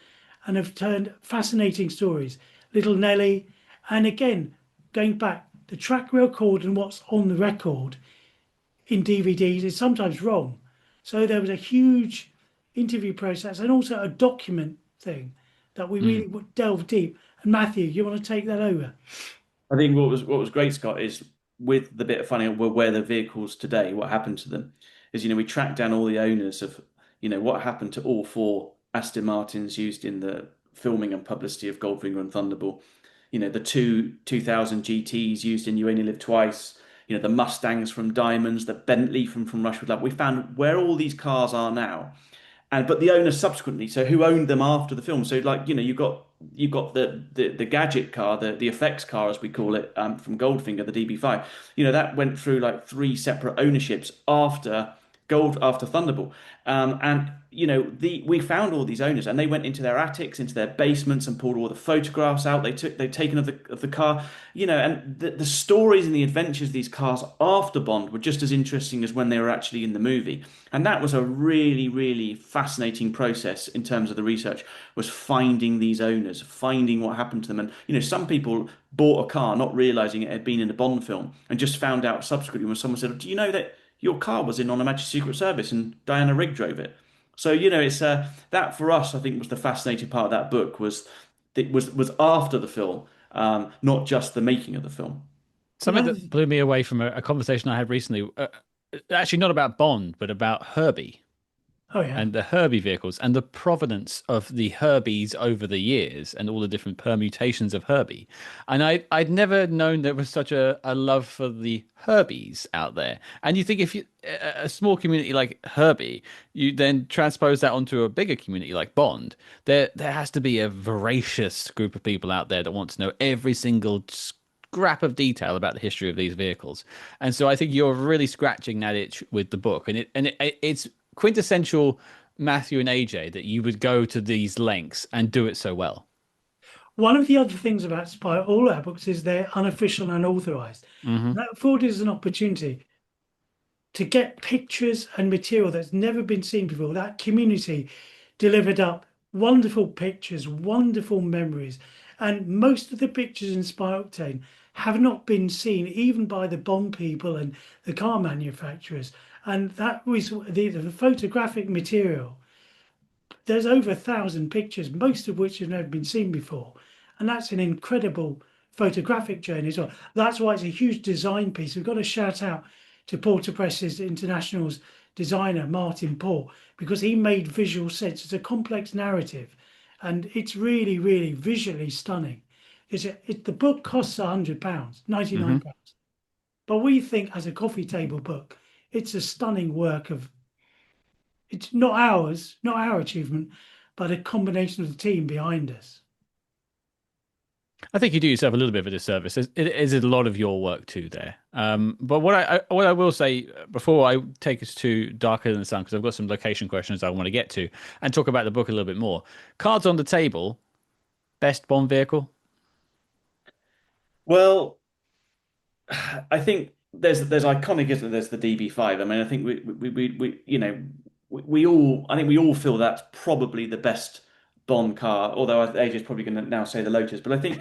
and have turned fascinating stories. Little Nelly, and again, going back, the track record and what's on the record in DVDs is sometimes wrong. So there was a huge interview process and also a document thing that we Mm. really would delve deep. And Matthew, you want to take that over? I think what was great, Scott, is with the bit of finding out where the vehicles today, what happened to them, is we tracked down all the owners of what happened to all four Aston Martins used in the filming and publicity of Goldfinger and Thunderball. The two 2000 GTs used in You Only Live Twice. The Mustangs from Diamonds, the Bentley from Rush with Love. We found where all these cars are now, and but the owner subsequently, so who owned them after the film. So like you've got the gadget car, the effects car as we call it, from Goldfinger, the DB5. That went through like three separate ownerships after Thunderball. And we found all these owners, and they went into their attics, into their basements, and pulled all the photographs out they'd taken of the car. And the stories and the adventures of these cars after Bond were just as interesting as when they were actually in the movie. And that was a really, really fascinating process in terms of the research, was finding these owners, finding what happened to them. And some people bought a car not realizing it had been in a Bond film, and just found out subsequently when someone said, "Do you know that your car was in On Her Majesty's Secret Service and Diana Rigg drove it?" So it's that for us, I think, was the fascinating part of that book, was it was after the film, not just the making of the film. Something Another, that blew me away from a conversation I had recently, actually not about Bond, but about Herbie oh yeah. and the Herbie vehicles and the provenance of the Herbies over the years and all the different permutations of Herbie. And I'd never known there was such a love for the Herbies out there. And you think if you a small community like Herbie, you then transpose that onto a bigger community like Bond, there has to be a voracious group of people out there that want to know every single scrap of detail about the history of these vehicles. And so I think you're really scratching that itch with the book, and it's quintessential Matthew and AJ that you would go to these lengths and do it so well. One of the other things about Spy, all our books, is they're unofficial and unauthorized. Hmm. And that afforded us an opportunity to get pictures and material that's never been seen before. That community delivered up wonderful pictures, wonderful memories. And most of the pictures in Spy Octane have not been seen even by the Bond people and the car manufacturers. And that was the photographic material. There's over 1,000 pictures, most of which have never been seen before. And that's an incredible photographic journey as well. That's why it's a huge design piece. We've got to shout out to Porter Press's International's designer, Martin Paul, because he made visual sense. It's a complex narrative, and it's really, really visually stunning. The book costs £100, Hmm. £99. But we think as a coffee table book, it's a stunning work of, it's not ours, not our achievement, but a combination of the team behind us. I think you do yourself a little bit of a disservice. It is a lot of your work too there. But what I will say before I take us to Darker Than the Sun, because I've got some location questions I want to get to and talk about the book a little bit more. Cards on the table, best Bond vehicle. Well, I think there's iconic, isn't there? There's the DB5. I mean, I think we all I think we all feel that's probably the best Bond car, although AJ's probably going to now say the Lotus, but I think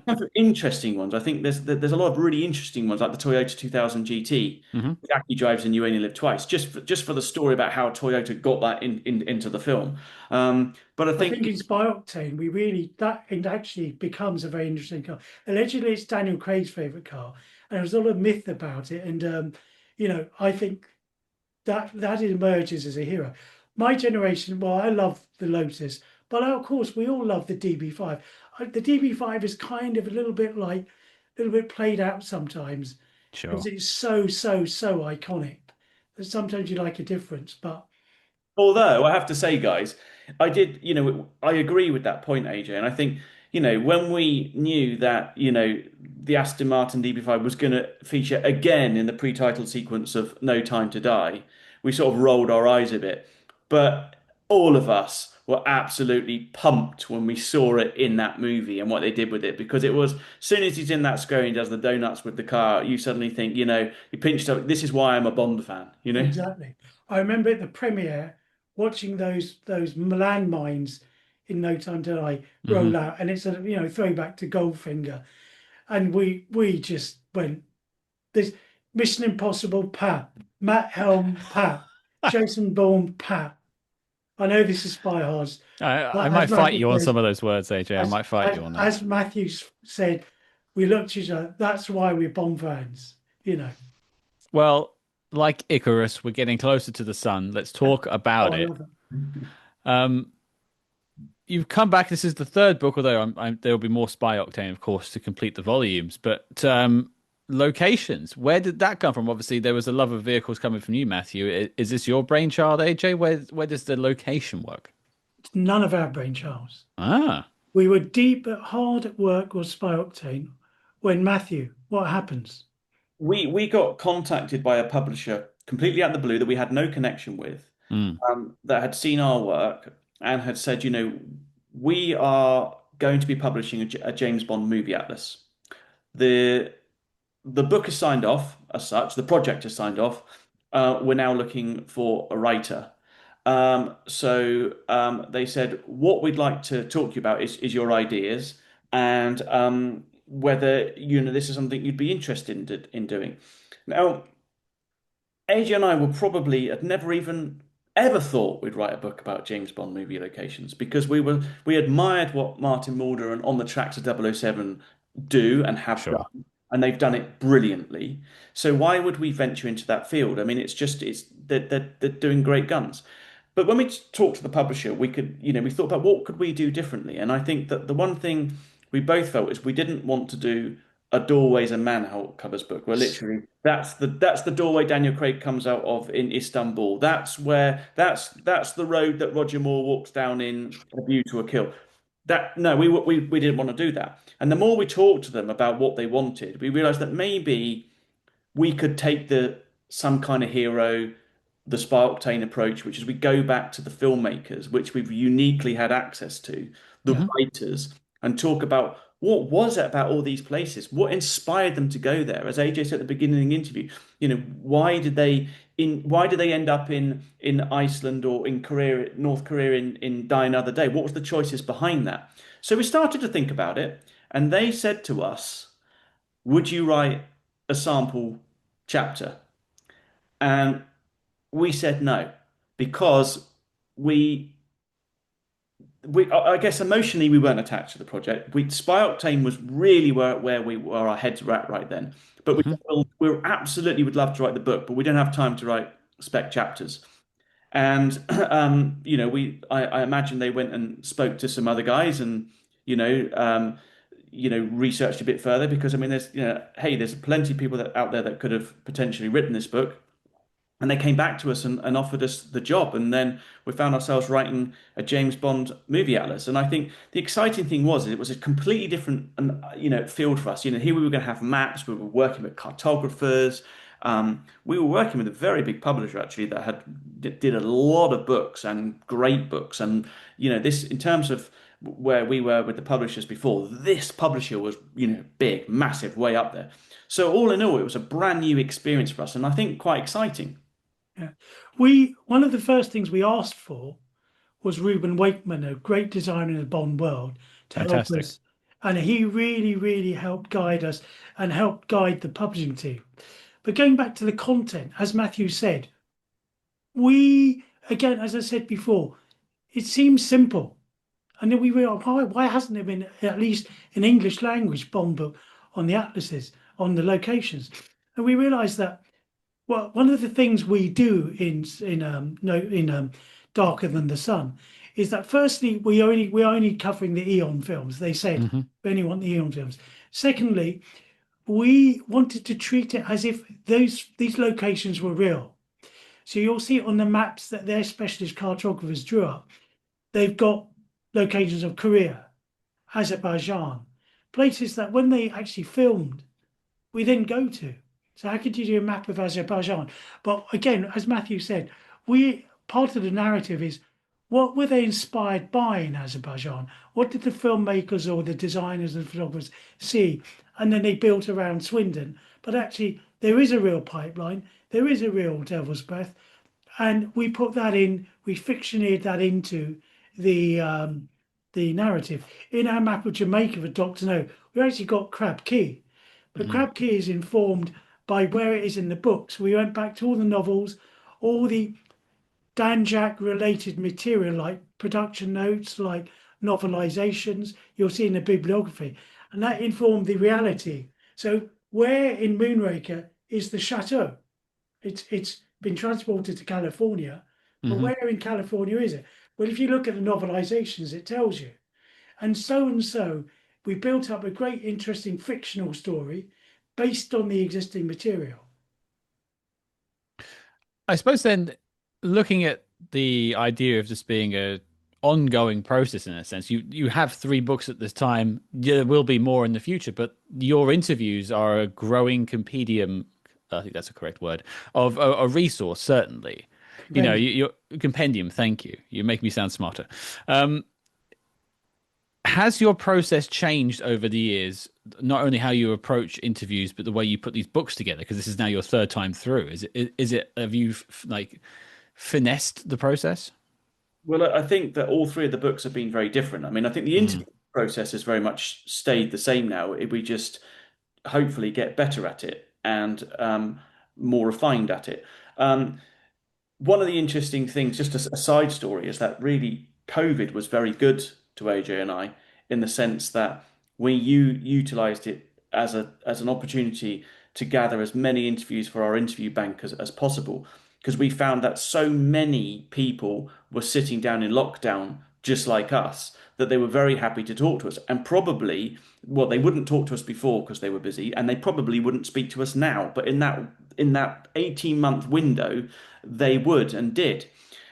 of interesting ones. I think there's a lot of really interesting ones, like the Toyota 2000 GT. Hmm. Jackie drives and You Only Live Twice, just for the story about how Toyota got that into the film. But I I think think in Spy Octane, we really that it actually becomes a very interesting car. Allegedly, it's Daniel Craig's favorite car, and there's a lot of myth about it. And I think that emerges as a hero. My generation, well, I love the Lotus, but of course, we all love the DB5. The DB5 is kind of a little bit played out sometimes because Sure. it's so iconic that sometimes you like a difference. But although I have to say, guys, I agree with that point, AJ, and I think, when we knew that, the Aston Martin DB5 was going to feature again in the pre-title sequence of No Time to Die, we sort of rolled our eyes a bit. But all of us were absolutely pumped when we saw it in that movie and what they did with it, because it was, as soon as he's in that square and does the donuts with the car, you suddenly think, you pinched up, this is why I'm a Bond fan. exactly, I remember at the premiere watching those landmines in No Time to Die Hmm. roll out, and it's a throwback to Goldfinger, and we just went this Mission Impossible Pat, Matt Helm Pat, Jason Bourne Pat. I know this is Spy Hards, I but as might fight Matthew you on says, some of those words, AJ. I might fight you on that. as Matthew said, we looked at each other. That's why we're Bond fans, you know. Well, like Icarus, we're getting closer to the sun. Let's talk about Oh, I it. love it. Um, you've come back. This is the third book, although there will be more Spy Octane, of course, to complete the volumes. But locations, where did that come from? Obviously, there was a love of vehicles coming from you, Matthew. Is this your brainchild, AJ? Where does the location work? It's none of our brainchilds. Ah, We were hard at work with Spy Octane when Matthew, what happens? We got contacted by a publisher completely out of the blue that we had no connection with, mm, that had seen our work and had said, we are going to be publishing a James Bond movie atlas. The the book is signed off as such. The project is signed off. We're now looking for a writer. So they said, what we'd like to talk to you about is your ideas, and whether this is something you'd be interested in doing. Now, AJ and I were probably had never even ever thought we'd write a book about James Bond movie locations, because we admired what Martin Mulder and On the Tracks of 007 do and have sure. done, and they've done it brilliantly. So why would we venture into that field? I mean, it's they're doing great guns. But when we talked to the publisher, we thought about what could we do differently. And I think that the one thing we both felt is we didn't want to do a Doorways and Manhole covers book, where literally that's the doorway Daniel Craig comes out of in Istanbul. That's the road that Roger Moore walks down in A View to a Kill. That no, we didn't want to do that. And the more we talked to them about what they wanted, we realized that maybe we could take the some kind of hero, the Spy Octane approach, which is we go back to the filmmakers, which we've uniquely had access to, the Hmm. writers, and talk about what was it about all these places? What inspired them to go there? As AJ said at the beginning of the interview, why did they end up in Iceland or in Korea, North Korea in Die Another Day? What was the choices behind that? So we started to think about it, and they said to us, would you write a sample chapter? And we said no, because we I guess emotionally we weren't attached to the project. Spy Octane was really where our heads were at right then. But Hmm. we absolutely would love to write the book, but we don't have time to write spec chapters. And I imagine they went and spoke to some other guys and you know um, researched a bit further, because I mean there's plenty of people out there that could have potentially written this book. And they came back to us and offered us the job. And then we found ourselves writing a James Bond movie atlas. And I think the exciting thing was it was a completely different field for us. Here we were going to have maps. We were working with cartographers. We were working with a very big publisher actually that did a lot of books and great books. And this, in terms of where we were with the publishers before, this publisher was big, massive, way up there. So all in all, it was a brand new experience for us, and I think quite exciting. Yeah. We one of the first things we asked for was Ruben Wakeman, a great designer in the Bond world, to help Fantastic. us. And he really, really helped guide us and helped guide the publishing team. But going back to the content, as Matthew said, we, again, as I said before, it seems simple. And then we realized, why hasn't there been at least an English language Bond book on the atlases, on the locations? And we realized that, well, one of the things we do in no in Darker Than the Sun is that firstly we're only covering the Eon films. They said Hmm. we only want the Eon films. Secondly, we wanted to treat it as if these locations were real. So you'll see on the maps that their specialist cartographers drew up. They've got locations of Korea, Azerbaijan, places that when they actually filmed, we didn't go to. So how could you do a map of Azerbaijan? But again, as Matthew said, we part of the narrative is what were they inspired by in Azerbaijan? What did the filmmakers or the designers and photographers see? And then they built around Swindon. But actually, there is a real pipeline. There is a real Devil's Breath, and we put that in. We fictioneered that into the narrative. In our map of Jamaica for Doctor No, we actually got Crab Key, but Hmm. Crab Key is informed by where it is in the books. We went back to all the novels, all the Danjak related material like production notes, like novelizations, you'll see in the bibliography. And that informed the reality. So where in Moonraker is the chateau? It's been transported to California, but Hmm. where in California is it? Well, if you look at the novelizations, it tells you. And so, we built up a great, interesting fictional story based on the existing material. I suppose then, looking at the idea of this being a ongoing process in a sense, you have three books at this time. There will be more in the future, but your interviews are a growing compendium. I think that's a correct word of a resource, certainly. You know, Compendium. your compendium. Thank you. You make me sound smarter. Um, has your process changed over the years? Not only how you approach interviews, but the way you put these books together. Because this is now your third time through. Is it? Have you like finessed the process? Well, I think that all three of the books have been very different. I mean, I think the Mm. interview process has very much stayed the same now. We just hopefully get better at it and more refined at it. Um, One of the interesting things, just as a side story, is that really COVID was very good to AJ and I in the sense that we utilized it as an opportunity to gather as many interviews for our interview bank as possible because we found that so many people were sitting down in lockdown just like us that they were very happy to talk to us and probably well they wouldn't talk to us before because they were busy and they probably wouldn't speak to us now but in that 18-month window they would and did.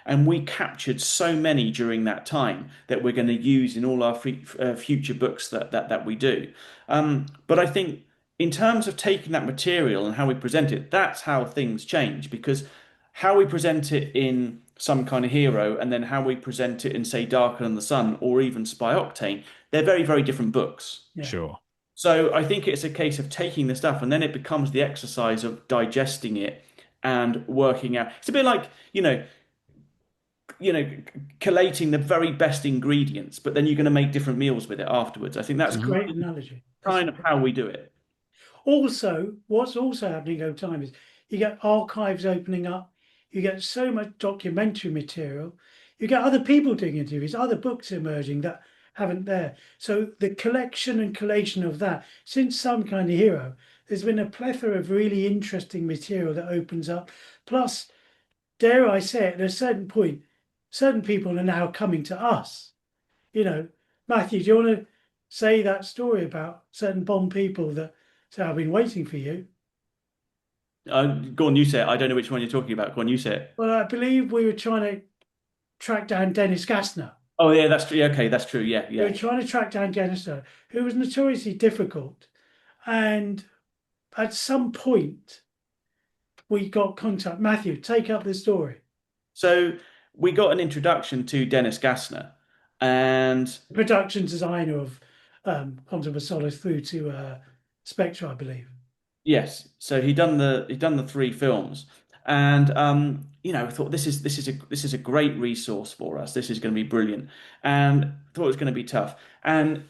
And we captured so many during that time that we're going to use in all our future books that we do. But I think in terms of taking that material and how we present it, that's how things change because how we present it in some kind of hero and then how we present it in, say, Darker Than the Sun or even Spy Octane, they're very, very different books. Yeah, Sure. So I think it's a case of taking the stuff and then it becomes the exercise of digesting it and working out. It's a bit like, you know, collating the very best ingredients, but then you're going to make different meals with it afterwards. I think that's that's a Hmm. great analogy. That's kind of how we do it. Also, what's also happening over time is you get archives opening up, you get so much documentary material, you get other people doing interviews, other books emerging that haven't there. So the collection and collation of that, since Some Kind of Hero, there's been a plethora of really interesting material that opens up. Plus, dare I say it, at a certain point, certain people are now coming to us. You know, Matthew, do you want to say that story about certain Bond people that say, I've been waiting for you? Go on, you say it. I don't know which one you're talking about. Go on, you say it. Well, I believe we were trying to track down Dennis Gassner. Oh, yeah, that's true. Yeah, okay, that's true. Yeah, We were yeah. trying to track down Dennis Gassner, who was notoriously difficult. And at some point, we got contact. Matthew, take up the story. So we got an introduction to Dennis Gassner, and Production designer of Quantum of Solace through to Spectre, I believe. yes, so he done the three films, and I thought this is a great resource for us. This is going to be brilliant, and thought it was going to be tough. And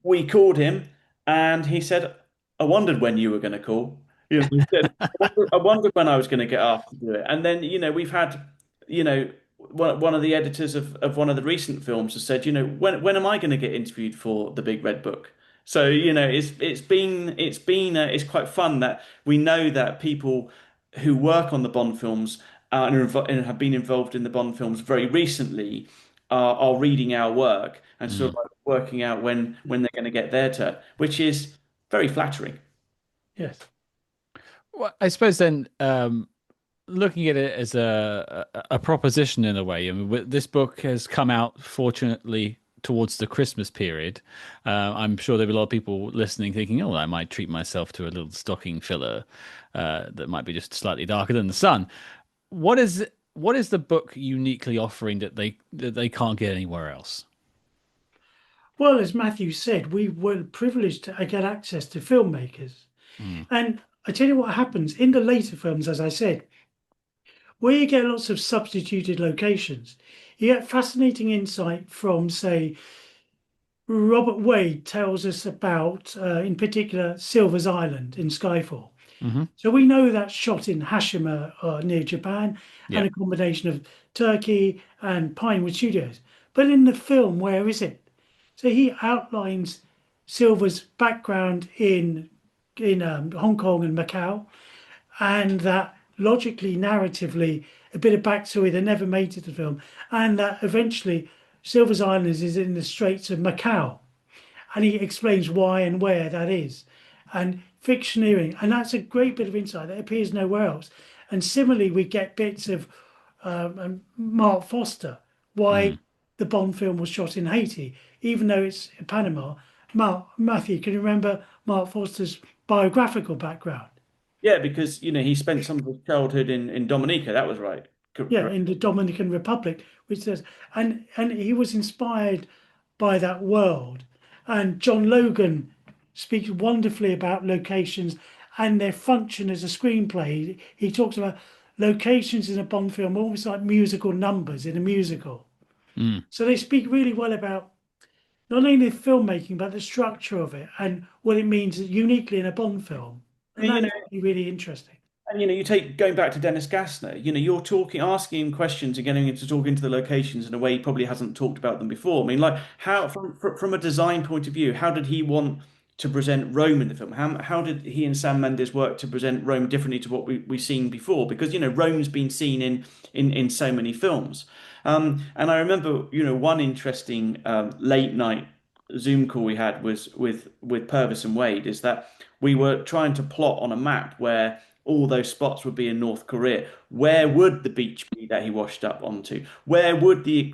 we called him, and he said, "I wondered when you were going to call." He said, I wondered when I was going to get asked to do it. And then, we've had, one of the editors of one of the recent films has said, when am I going to get interviewed for the Big Red Book? So, it's quite fun that we know that people who work on the Bond films and have been involved in the Bond films very recently are reading our work and sort of Mm. like working out when they're going to get their turn, which is very flattering. Yes. Well, I suppose then, looking at it as a proposition in a way. I mean, this book has come out fortunately towards the Christmas period. I'm sure there'll be a lot of people listening thinking, "Oh, I might treat myself to a little stocking filler that might be just slightly darker than the sun." What is the book uniquely offering that they can't get anywhere else? Well, as Matthew said, we were privileged to get access to filmmakers. Mm. And I tell you what happens in the later films, as I said, where you get lots of substituted locations, you get fascinating insight from, say, Robert Wade tells us about, in particular, Silver's Island in Skyfall. Hmm. So we know that's shot in Hashima near Japan and Yeah. a combination of Turkey and Pinewood Studios. But in the film, where is it? So he outlines Silver's background in Hong Kong and Macau, and that logically, narratively, a bit of backstory that never made it to the film, and that eventually Silver's Island is in the Straits of Macau, and he explains why and where that is, and fictioneering, and that's a great bit of insight that appears nowhere else. And similarly, we get bits of Mark Foster, why Mm. the Bond film was shot in Haiti, even though it's in Panama. Matthew, can you remember Mark Foster's biographical background? Yeah, because he spent some of his childhood in Dominica. That was right. Yeah, Correct. in the Dominican Republic, which says, and he was inspired by that world. And John Logan speaks wonderfully about locations and their function as a screenplay. He talks about locations in a Bond film almost like musical numbers in a musical. Mm. So they speak really well about not only the filmmaking but the structure of it and what it means uniquely in a Bond film. And You that know, is really, really interesting. and you take going back to Dennis Gassner. You're talking, asking him questions and getting him to talk into the locations in a way he probably hasn't talked about them before. I mean, like how, from a design point of view, how did he want to present Rome in the film? How did he and Sam Mendes work to present Rome differently to what we've seen before? Because Rome's been seen in so many films. And I remember, one interesting late night Zoom call we had was with Purvis and Wade, is that we were trying to plot on a map where all those spots would be in North Korea. Where would the beach be that he washed up onto? Where would the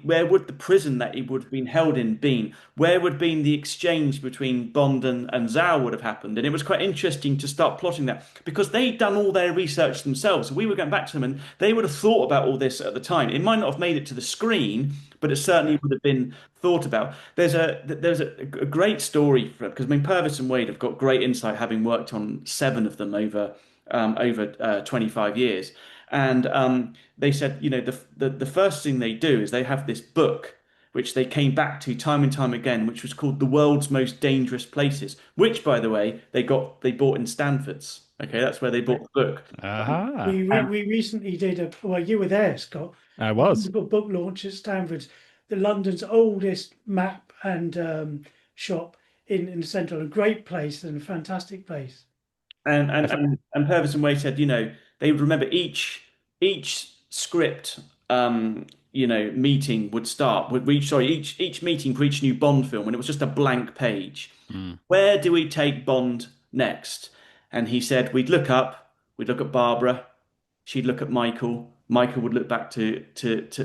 prison that he would have been held in been? Where would been the exchange between Bond and Zhao would have happened? And it was quite interesting to start plotting that because they'd done all their research themselves. So we were going back to them and they would have thought about all this at the time. It might not have made it to the screen, but it certainly would have been thought about. There's a great story because I mean Purvis and Wade have got great insight, having worked on seven of them over 25 years. And they said, the first thing they do is they have this book which they came back to time and time again, which was called The World's Most Dangerous Places, which, by the way, they bought in Stanford's. Okay, that's where they bought the book. Aha. We recently did well, you were there, Scott. I A was. wonderful book launch at Stanford's, the London's oldest map and shop in the central. A great place and a fantastic place. And I and f- and, and Purvis and Wade said, they would remember each script, meeting would start with each meeting for each new Bond film, and it was just a blank page. Mm. Where do we take Bond next? And he said, we'd look at Barbara, she'd look at Michael, Michael would look back to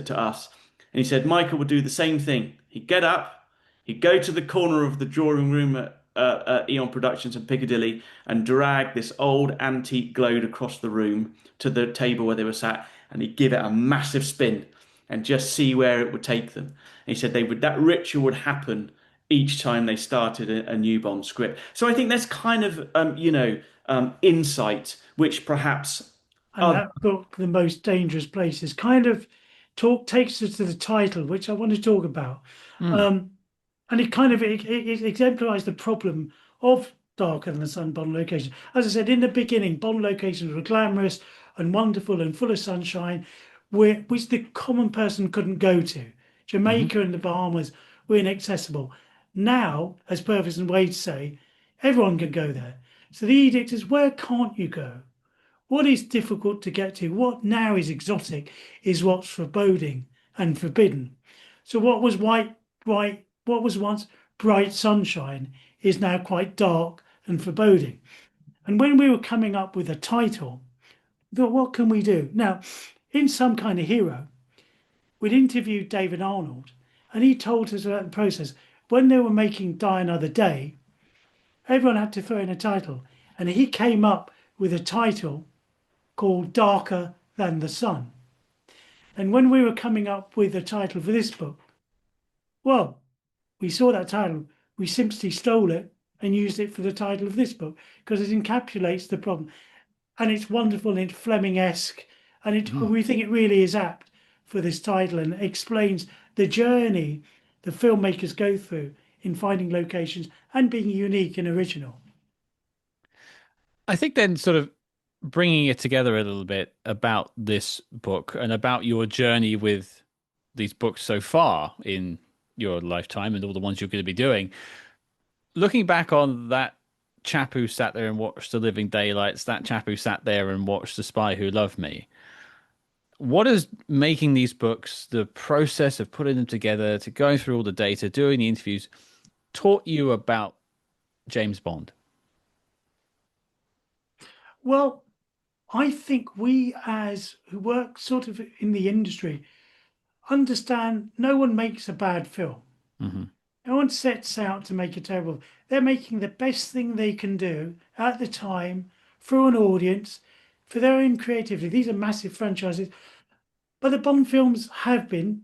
us. And he said Michael would do the same thing. He'd get up, he'd go to the corner of the drawing room at Eon Productions in Piccadilly and drag this old antique globe across the room to the table where they were sat, and he'd give it a massive spin and just see where it would take them. And he said that ritual would happen each time they started a new Bond script. So I think that's kind of insight which perhaps And Oh, that book, The Most Dangerous Places, kind of takes us to the title, which I want to talk about. Mm. Um, and it kind of it exemplifies the problem of darker than the sun Bond locations. As I said in the beginning, Bond locations were glamorous and wonderful and full of sunshine, which the common person couldn't go to. Hmm. Jamaica and the Bahamas were inaccessible. Now, as Purvis and Wade say, everyone can go there. So the edict is, where can't you go? What is difficult to get to, what now is exotic, is what's foreboding and forbidden. So what was once bright sunshine is now quite dark and foreboding. And when we were coming up with a title, we thought, what can we do? Now, in Some Kind of Hero, we'd interviewed David Arnold, and he told us about the process. When they were making Die Another Day, everyone had to throw in a title, and he came up with a title called Darker Than the Sun. And when we were coming up with a title for this book, well, we saw that title, we simply stole it and used it for the title of this book because it encapsulates the problem. And it's wonderful and it's Fleming-esque, and we think it really is apt for this title and explains the journey the filmmakers go through in finding locations and being unique and original. I think then sort of bringing it together a little bit about this book and about your journey with these books so far in your lifetime and all the ones you're going to be doing. Looking back on that chap who sat there and watched The Living Daylights, that chap who sat there and watched The Spy Who Loved Me, what is making these books, the process of putting them together, to going through all the data, doing the interviews, taught you about James Bond? Well, I think we, as who work sort of in the industry, understand no one makes a bad film. Hmm. No one sets out to make a terrible. They're making the best thing they can do at the time through an audience for their own creativity. These are massive franchises, but the Bond films have been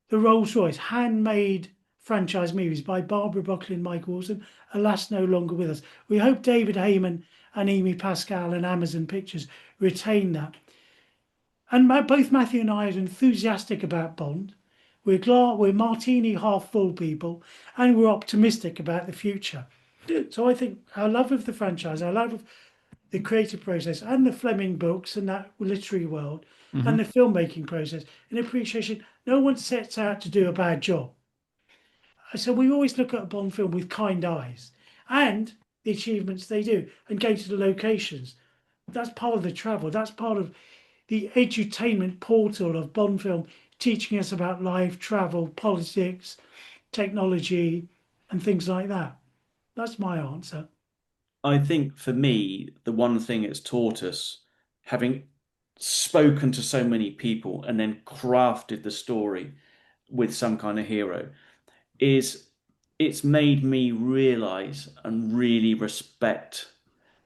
the Rolls Royce handmade franchise movies by Barbara Broccoli and Mike Wilson, alas, no longer with us. We hope David Heyman and Amy Pascal and Amazon Pictures retain that. And both Matthew and I are enthusiastic about Bond. We're glad, we're martini half full people, and we're optimistic about the future. So I think our love of the franchise, our love of the creative process, and the Fleming books and that literary world, Hmm. and the filmmaking process, and appreciation. No one sets out to do a bad job. So we always look at a Bond film with kind eyes, and the achievements they do, and go to the locations. That's part of the travel. That's part of the edutainment portal of Bond film, teaching us about life, travel, politics, technology, and things like that. That's my answer. I think for me, the one thing it's taught us, having spoken to so many people and then crafted the story with some kind of hero, is it's made me realize and really respect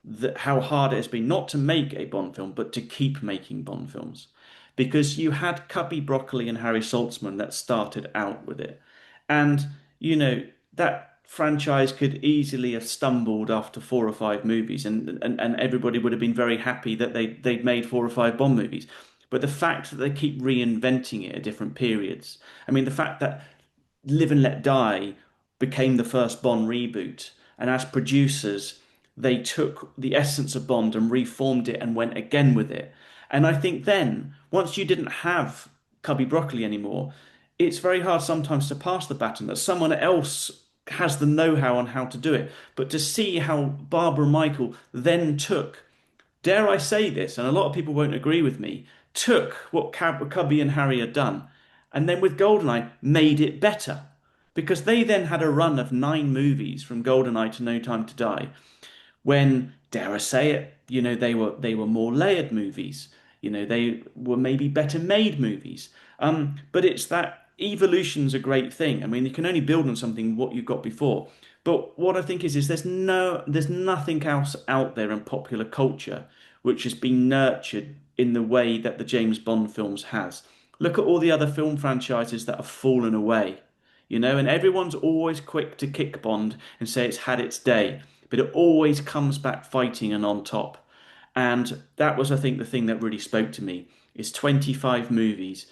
that how hard it has been not to make a Bond film, but to keep making Bond films. Because you had Cubby Broccoli and Harry Saltzman that started out with it. And, you know, that franchise could easily have stumbled after four or five movies, and everybody would have been very happy that they'd made four or five Bond movies. But the fact that they keep reinventing it at different periods, I mean, the fact that Live and Let Die became the first Bond reboot, and as producers, they took the essence of Bond and reformed it and went again with it. And I think then, once you didn't have Cubby Broccoli anymore, it's very hard sometimes to pass the baton that someone else has the know-how on how to do it. But to see how Barbara Michael then took, dare I say this, and a lot of people won't agree with me, took what Cubby and Harry had done, and then with GoldenEye made it better. Because they then had a run of nine movies from GoldenEye to No Time to Die, when, dare I say it, they were more layered movies. They were maybe better made movies. But it's that evolution's a great thing. I mean, you can only build on something what you've got before. But what I think is there's nothing else out there in popular culture which has been nurtured in the way that the James Bond films has. Look at all the other film franchises that have fallen away, and everyone's always quick to kick Bond and say it's had its day, but it always comes back fighting and on top. And that was, I think, the thing that really spoke to me is 25 movies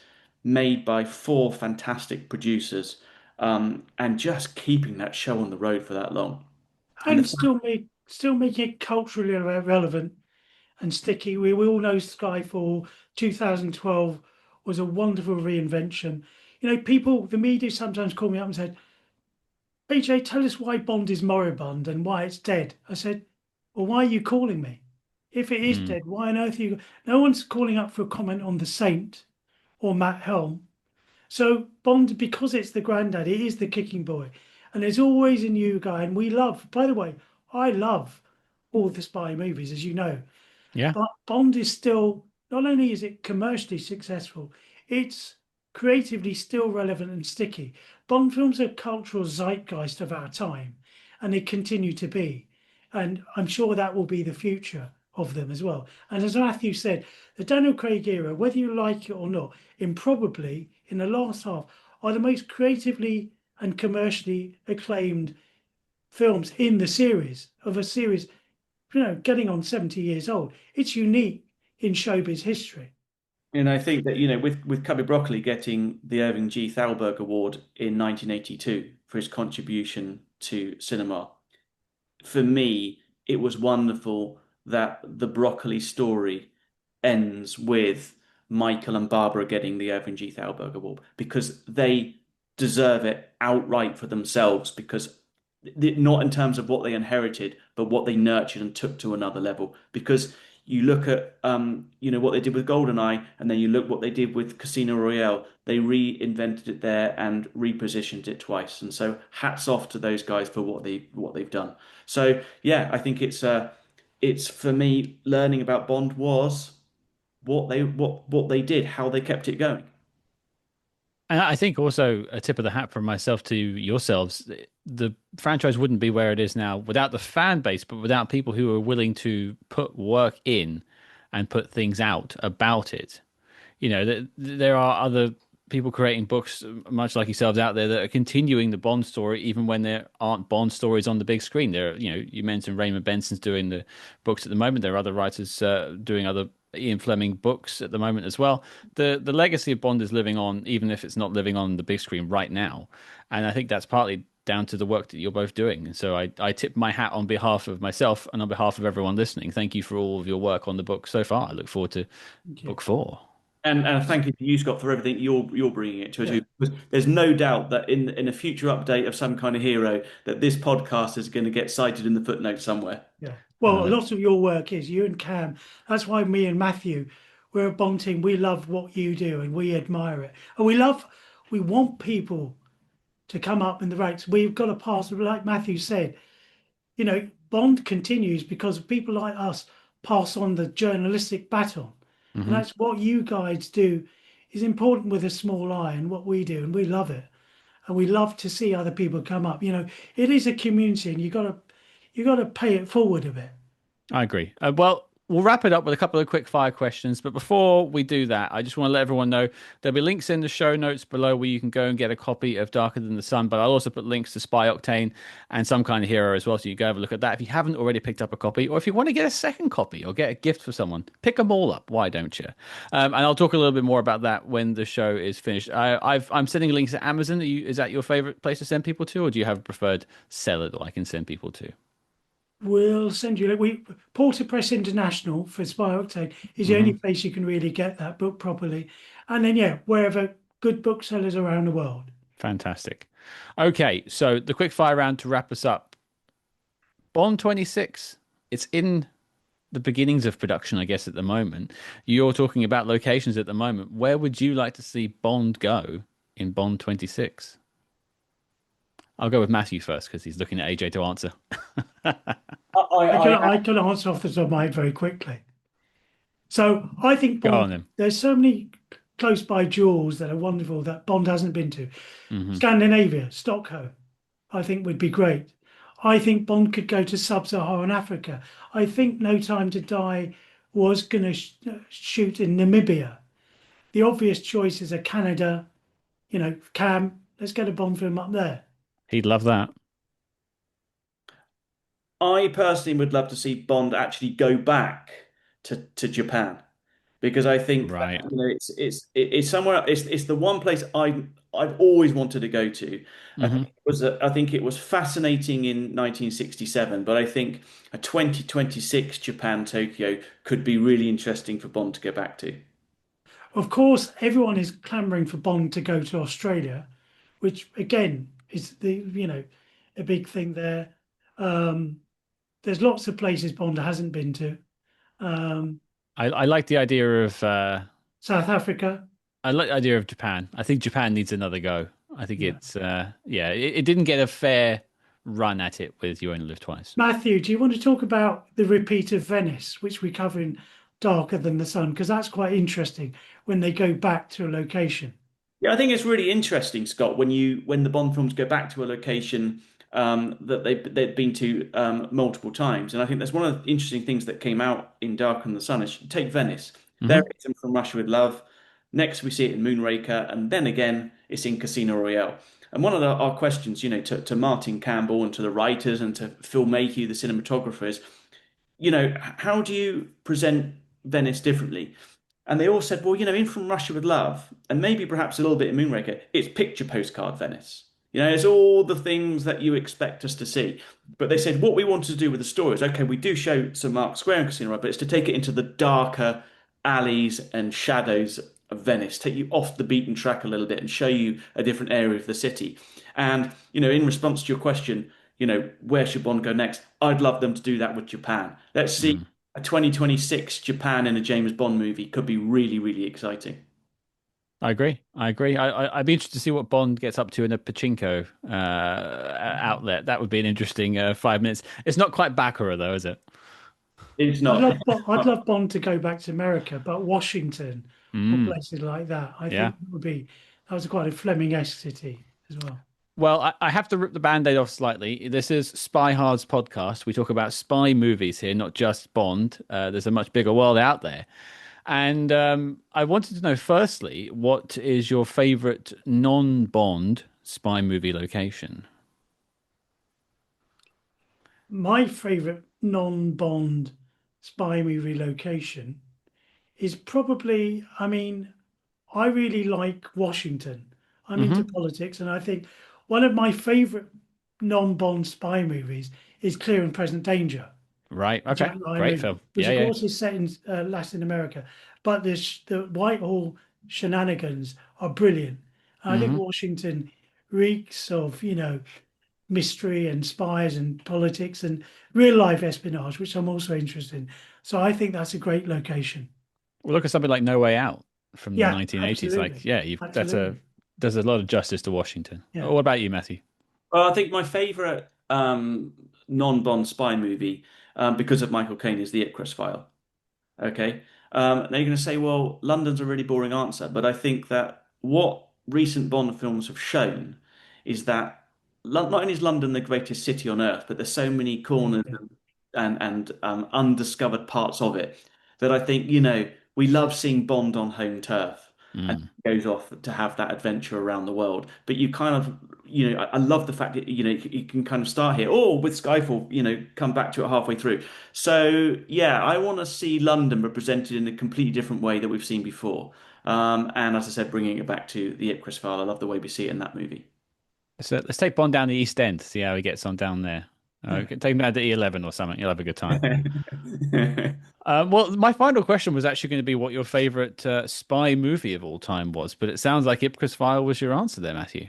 made by four fantastic producers, and just keeping that show on the road for that long. And And the still making it culturally relevant and sticky. We all know Skyfall 2012 was a wonderful reinvention. People, the media sometimes call me up and said, AJ, tell us why Bond is moribund and why it's dead. I said, well, why are you calling me? If it is Mm. dead, why on earth are you? No one's calling up for a comment on The Saint or Matt Helm. So Bond, because it's the granddad, it is the kicking boy. And there's always a new guy. And we love, by the way, I love all the spy movies, as you know. Yeah. But Bond is still, not only is it commercially successful, it's creatively still relevant and sticky. Bond films are cultural zeitgeist of our time, and they continue to be. And I'm sure that will be the future of them as well. And as Matthew said, the Daniel Craig era, whether you like it or not, improbably in the last half, are the most creatively and commercially acclaimed films in the series of a series getting on 70 years old. It's unique in showbiz history. And I think that, with Cubby Broccoli getting the Irving G. Thalberg Award in 1982 for his contribution to cinema, for me, it was wonderful that the Broccoli story ends with Michael and Barbara getting the Irving G. Thalberg Award because they deserve it outright for themselves because not in terms of what they inherited, but what they nurtured and took to another level. Because you look at what they did with GoldenEye, and then you look what they did with Casino Royale. They reinvented it there and repositioned it twice. And so hats off to those guys for what they've done. So yeah, I think it's for me learning about Bond was what they did, how they kept it going. And I think also a tip of the hat from myself to yourselves, the franchise wouldn't be where it is now without the fan base, but without people who are willing to put work in and put things out about it. There are other people creating books, much like yourselves out there, that are continuing the Bond story, even when there aren't Bond stories on the big screen. You mentioned Raymond Benson's doing the books at the moment. There are other writers doing other Ian Fleming books at the moment as well. The legacy of Bond is living on, even if it's not living on the big screen right now. And I think that's partly down to the work that you're both doing. And so I tip my hat on behalf of myself and on behalf of everyone listening. Thank you for all of your work on the book so far. I look forward to Thank you. book four. And thank you to you, Scott, for everything you're bringing it to us. Yeah, Because there's no doubt that in a future update of some kind of hero, that this podcast is going to get cited in the footnote somewhere. yeah. And I Well, a look, lot of your work is you and Cam. That's why me and Matthew, we're a Bond team. We love what you do and we admire it. And we want people to come up in the ranks. We've got to pass, like Matthew said, Bond continues because people like us pass on the journalistic baton. And mhm. that's what you guys do is important with a small I and what we do, and we love it. And we love to see other people come up. It is a community and you gotta pay it forward a bit. I agree. Well, we'll wrap it up with a couple of quick fire questions. But before we do that, I just want to let everyone know there'll be links in the show notes below where you can go and get a copy of Darker Than the Sun. But I'll also put links to Spy Octane and Some Kind of Hero as well. So you go have a look at that. If you haven't already picked up a copy, or if you want to get a second copy or get a gift for someone, pick them all up. Why don't you? And I'll talk a little bit more about that when the show is finished. I'm sending links to Amazon. Is that your favorite place to send people to, or do you have a preferred seller that I can send people to? We'll send you. Porter Press International for Spy Octane is the only place you can really get that book properly. And then wherever good booksellers around the world. Fantastic. Okay, so the quick fire round to wrap us up. Bond 26. It's in the beginnings of production, I guess, at the moment. You're talking about locations at the moment. Where would you like to see Bond go in Bond 26? I'll go with Matthew first because he's looking at AJ to answer. I can I I can answer off the top of my head very quickly. So I think Go Bond. on then. There's so many close by jewels that are wonderful that Bond hasn't been to. Hmm. Scandinavia, Stockholm, I think would be great. I think Bond could go to sub-Saharan Africa. I think No Time to Die was going to shoot in Namibia. The obvious choices are Canada. Cam, let's get a Bond film up there. He'd love that. I personally would love to see Bond actually go back to Japan because I think that, Right. it's somewhere it's the one place I've always wanted to go to. Hmm. I think it was fascinating in 1967, but I think a 2026 Japan Tokyo could be really interesting for Bond to go back to. Of course, everyone is clamoring for Bond to go to Australia, which again is a big thing there. Um, there's lots of places Bond hasn't been to. Um, I like the idea of South Africa, I like the idea of Japan. I think Japan needs another go. I think yeah. it's yeah, it didn't get a fair run at it with You Only Live Twice. Matthew, do you want to talk about the repeat of Venice, which we cover in Darker Than the Sun? Because that's quite interesting when they go back to a location. Yeah, I think it's really interesting, Scott, when the Bond films go back to a location that they've been to multiple times, and I think that's one of the interesting things that came out in Dark and the Sun. Is you take Venice, there Hmm. it is in From Russia with Love. Next, we see it in Moonraker, and then again, it's in Casino Royale. And one of our questions, to Martin Campbell and to the writers and to Phil Mayhew, the cinematographers, how do you present Venice differently? And they all said, well, in From Russia with Love, and maybe perhaps a little bit in Moonraker, it's picture postcard Venice. It's all the things that you expect us to see. But they said, what we wanted to do with the story is, okay, we do show St. Mark's Square and Casino Royale, but it's to take it into the darker alleys and shadows of Venice, take you off the beaten track a little bit and show you a different area of the city. And, in response to your question, where should Bond go next? I'd love them to do that with Japan. Let's see Mm. a 2026 Japan in a James Bond movie could be really, really exciting. I agree. I agree. I'd be interested to see what Bond gets up to in a pachinko outlet. That would be an interesting 5 minutes. It's not quite Baccarat though, is it? It's I'd not. love, I'd love Bond to go back to America, but Washington or Mm. places like that. I Yeah. think that was quite a Fleming-esque city as well. Well, I have to rip the band-aid off slightly. This is SpyHards podcast. We talk about spy movies here, not just Bond. There's a much bigger world out there. And I wanted to know, firstly, what is your favorite non-Bond spy movie location? My favorite non-Bond spy movie location is probably, I mean, I really like Washington. I'm into Hmm. politics, and I think one of my favorite non-Bond spy movies is Clear and Present Danger, Right. the Okay. Jack Ryan Great movie, film. which Yeah. of Yeah. course is set in Latin America. But the Whitehall shenanigans are brilliant. I think Hmm. Washington reeks of, mystery and spies and politics and real life espionage, which I'm also interested in. So I think that's a great location. Well, look at something like No Way Out from the Yeah, 1980s. Like, absolutely. yeah, you've that's a Absolutely. does a lot of justice to Washington. Yeah. What about you, Matthew? Well, I think my favorite non-Bond spy movie, because of Michael Caine, is The Icarus File. Okay. Now you're going to say, well, London's a really boring answer, but I think that what recent Bond films have shown is that not only is London the greatest city on earth, but there's so many corners Yeah. and undiscovered parts of it that I think, we love seeing Bond on home turf and Mm. goes off to have that adventure around the world. But you kind of, I love the fact that, you can kind of start here, or with Skyfall, come back to it halfway through. So yeah, I want to see London represented in a completely different way that we've seen before. And as I said, bringing it back to the Ipcress file, I love the way we see it in that movie. So let's take Bond down the East End, see how he gets on down there. Yeah. Take him down to E11 or something. You'll have a good time. Well, my final question was actually going to be what your favorite spy movie of all time was, but it sounds like Ipcress File was your answer there, Matthew.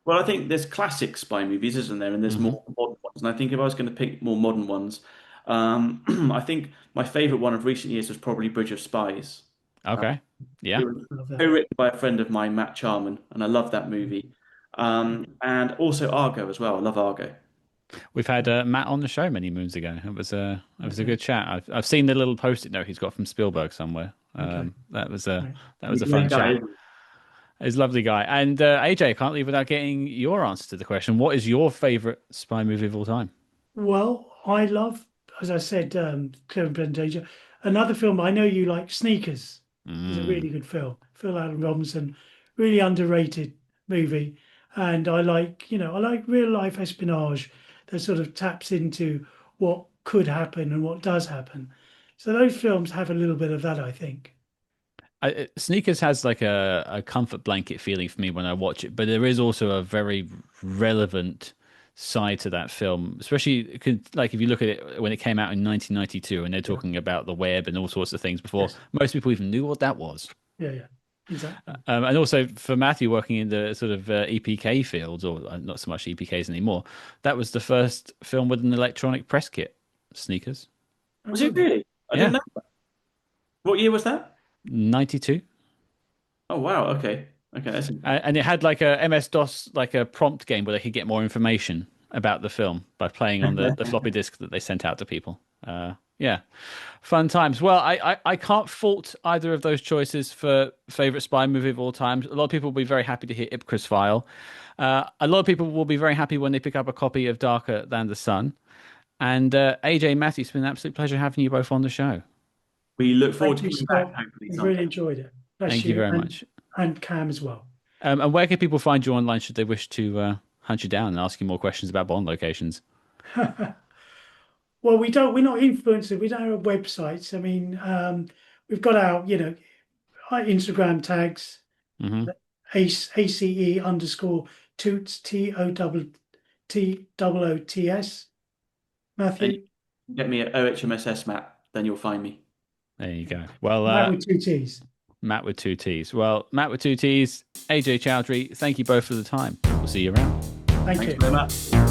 Well, I think there's classic spy movies, isn't there? And there's Hmm. more modern ones. And I think if I was going to pick more modern ones, I think my favorite one of recent years was probably Bridge of Spies. Uh, Okay. it Yeah. was Love that. co-written by a friend of mine, Matt Charman, and I love that movie. And also Argo as well. I love Argo. We've had Matt on the show many moons ago. It was a Okay. good chat. I've seen the little post-it note he's got from Spielberg somewhere. Okay. That Right. was He's a a fun great guy, chat. isn't He's a lovely guy. And AJ, I can't leave without getting your answer to the question. What is your favorite spy movie of all time? Well, I love, as I said, Clear and Present Danger. Another film I know you like, Sneakers, is a Mm. really good film. Phil Allen Robinson, really underrated movie. And I like real life espionage that sort of taps into what could happen and what does happen. So those films have a little bit of that, I think. Sneakers has like a comfort blanket feeling for me when I watch it, but there is also a very relevant side to that film, especially like if you look at it when it came out in 1992 and they're Yeah. talking about the web and all sorts of things before Yes. most people even knew what that was. Yeah, yeah. Exactly. And also for Matthew working in the sort of EPK fields, or not so much EPKs anymore, that was the first film with an electronic press kit, Sneakers. Oh, Was it really? really? I didn't Yeah, know that. What year was that? 92. Oh wow. Okay. Okay. That's And it had like a MS-DOS, like a prompt game where they could get more information about the film by playing on the floppy disk that they sent out to people. Yeah, fun times. Well, I can't fault either of those choices for favorite spy movie of all time. A lot of people will be very happy to hear Ipcress File. A lot of people will be very happy when they pick up a copy of Darker Than the Sun. And AJ, Matthew, it's been an absolute pleasure having you both on the show. We look forward Thank to you, coming back Scott. hopefully I someday. really enjoyed it. Bless Thank you you very much. and Cam as well. And where can people find you online should they wish to hunt you down and ask you more questions about Bond locations? Well, we're not influencers. We don't have websites. I mean, we've got our Instagram tags, Hmm. ACE underscore toots, TOOTS. And Matthew, you get me at OHMSS Matt, then you'll find me. There you go. Well, Matt with two T's. Matt with two T's. Well, Matt with two T's, AJ Chowdhury, thank you both for the time. We'll see you around. Thank Thanks you. very much.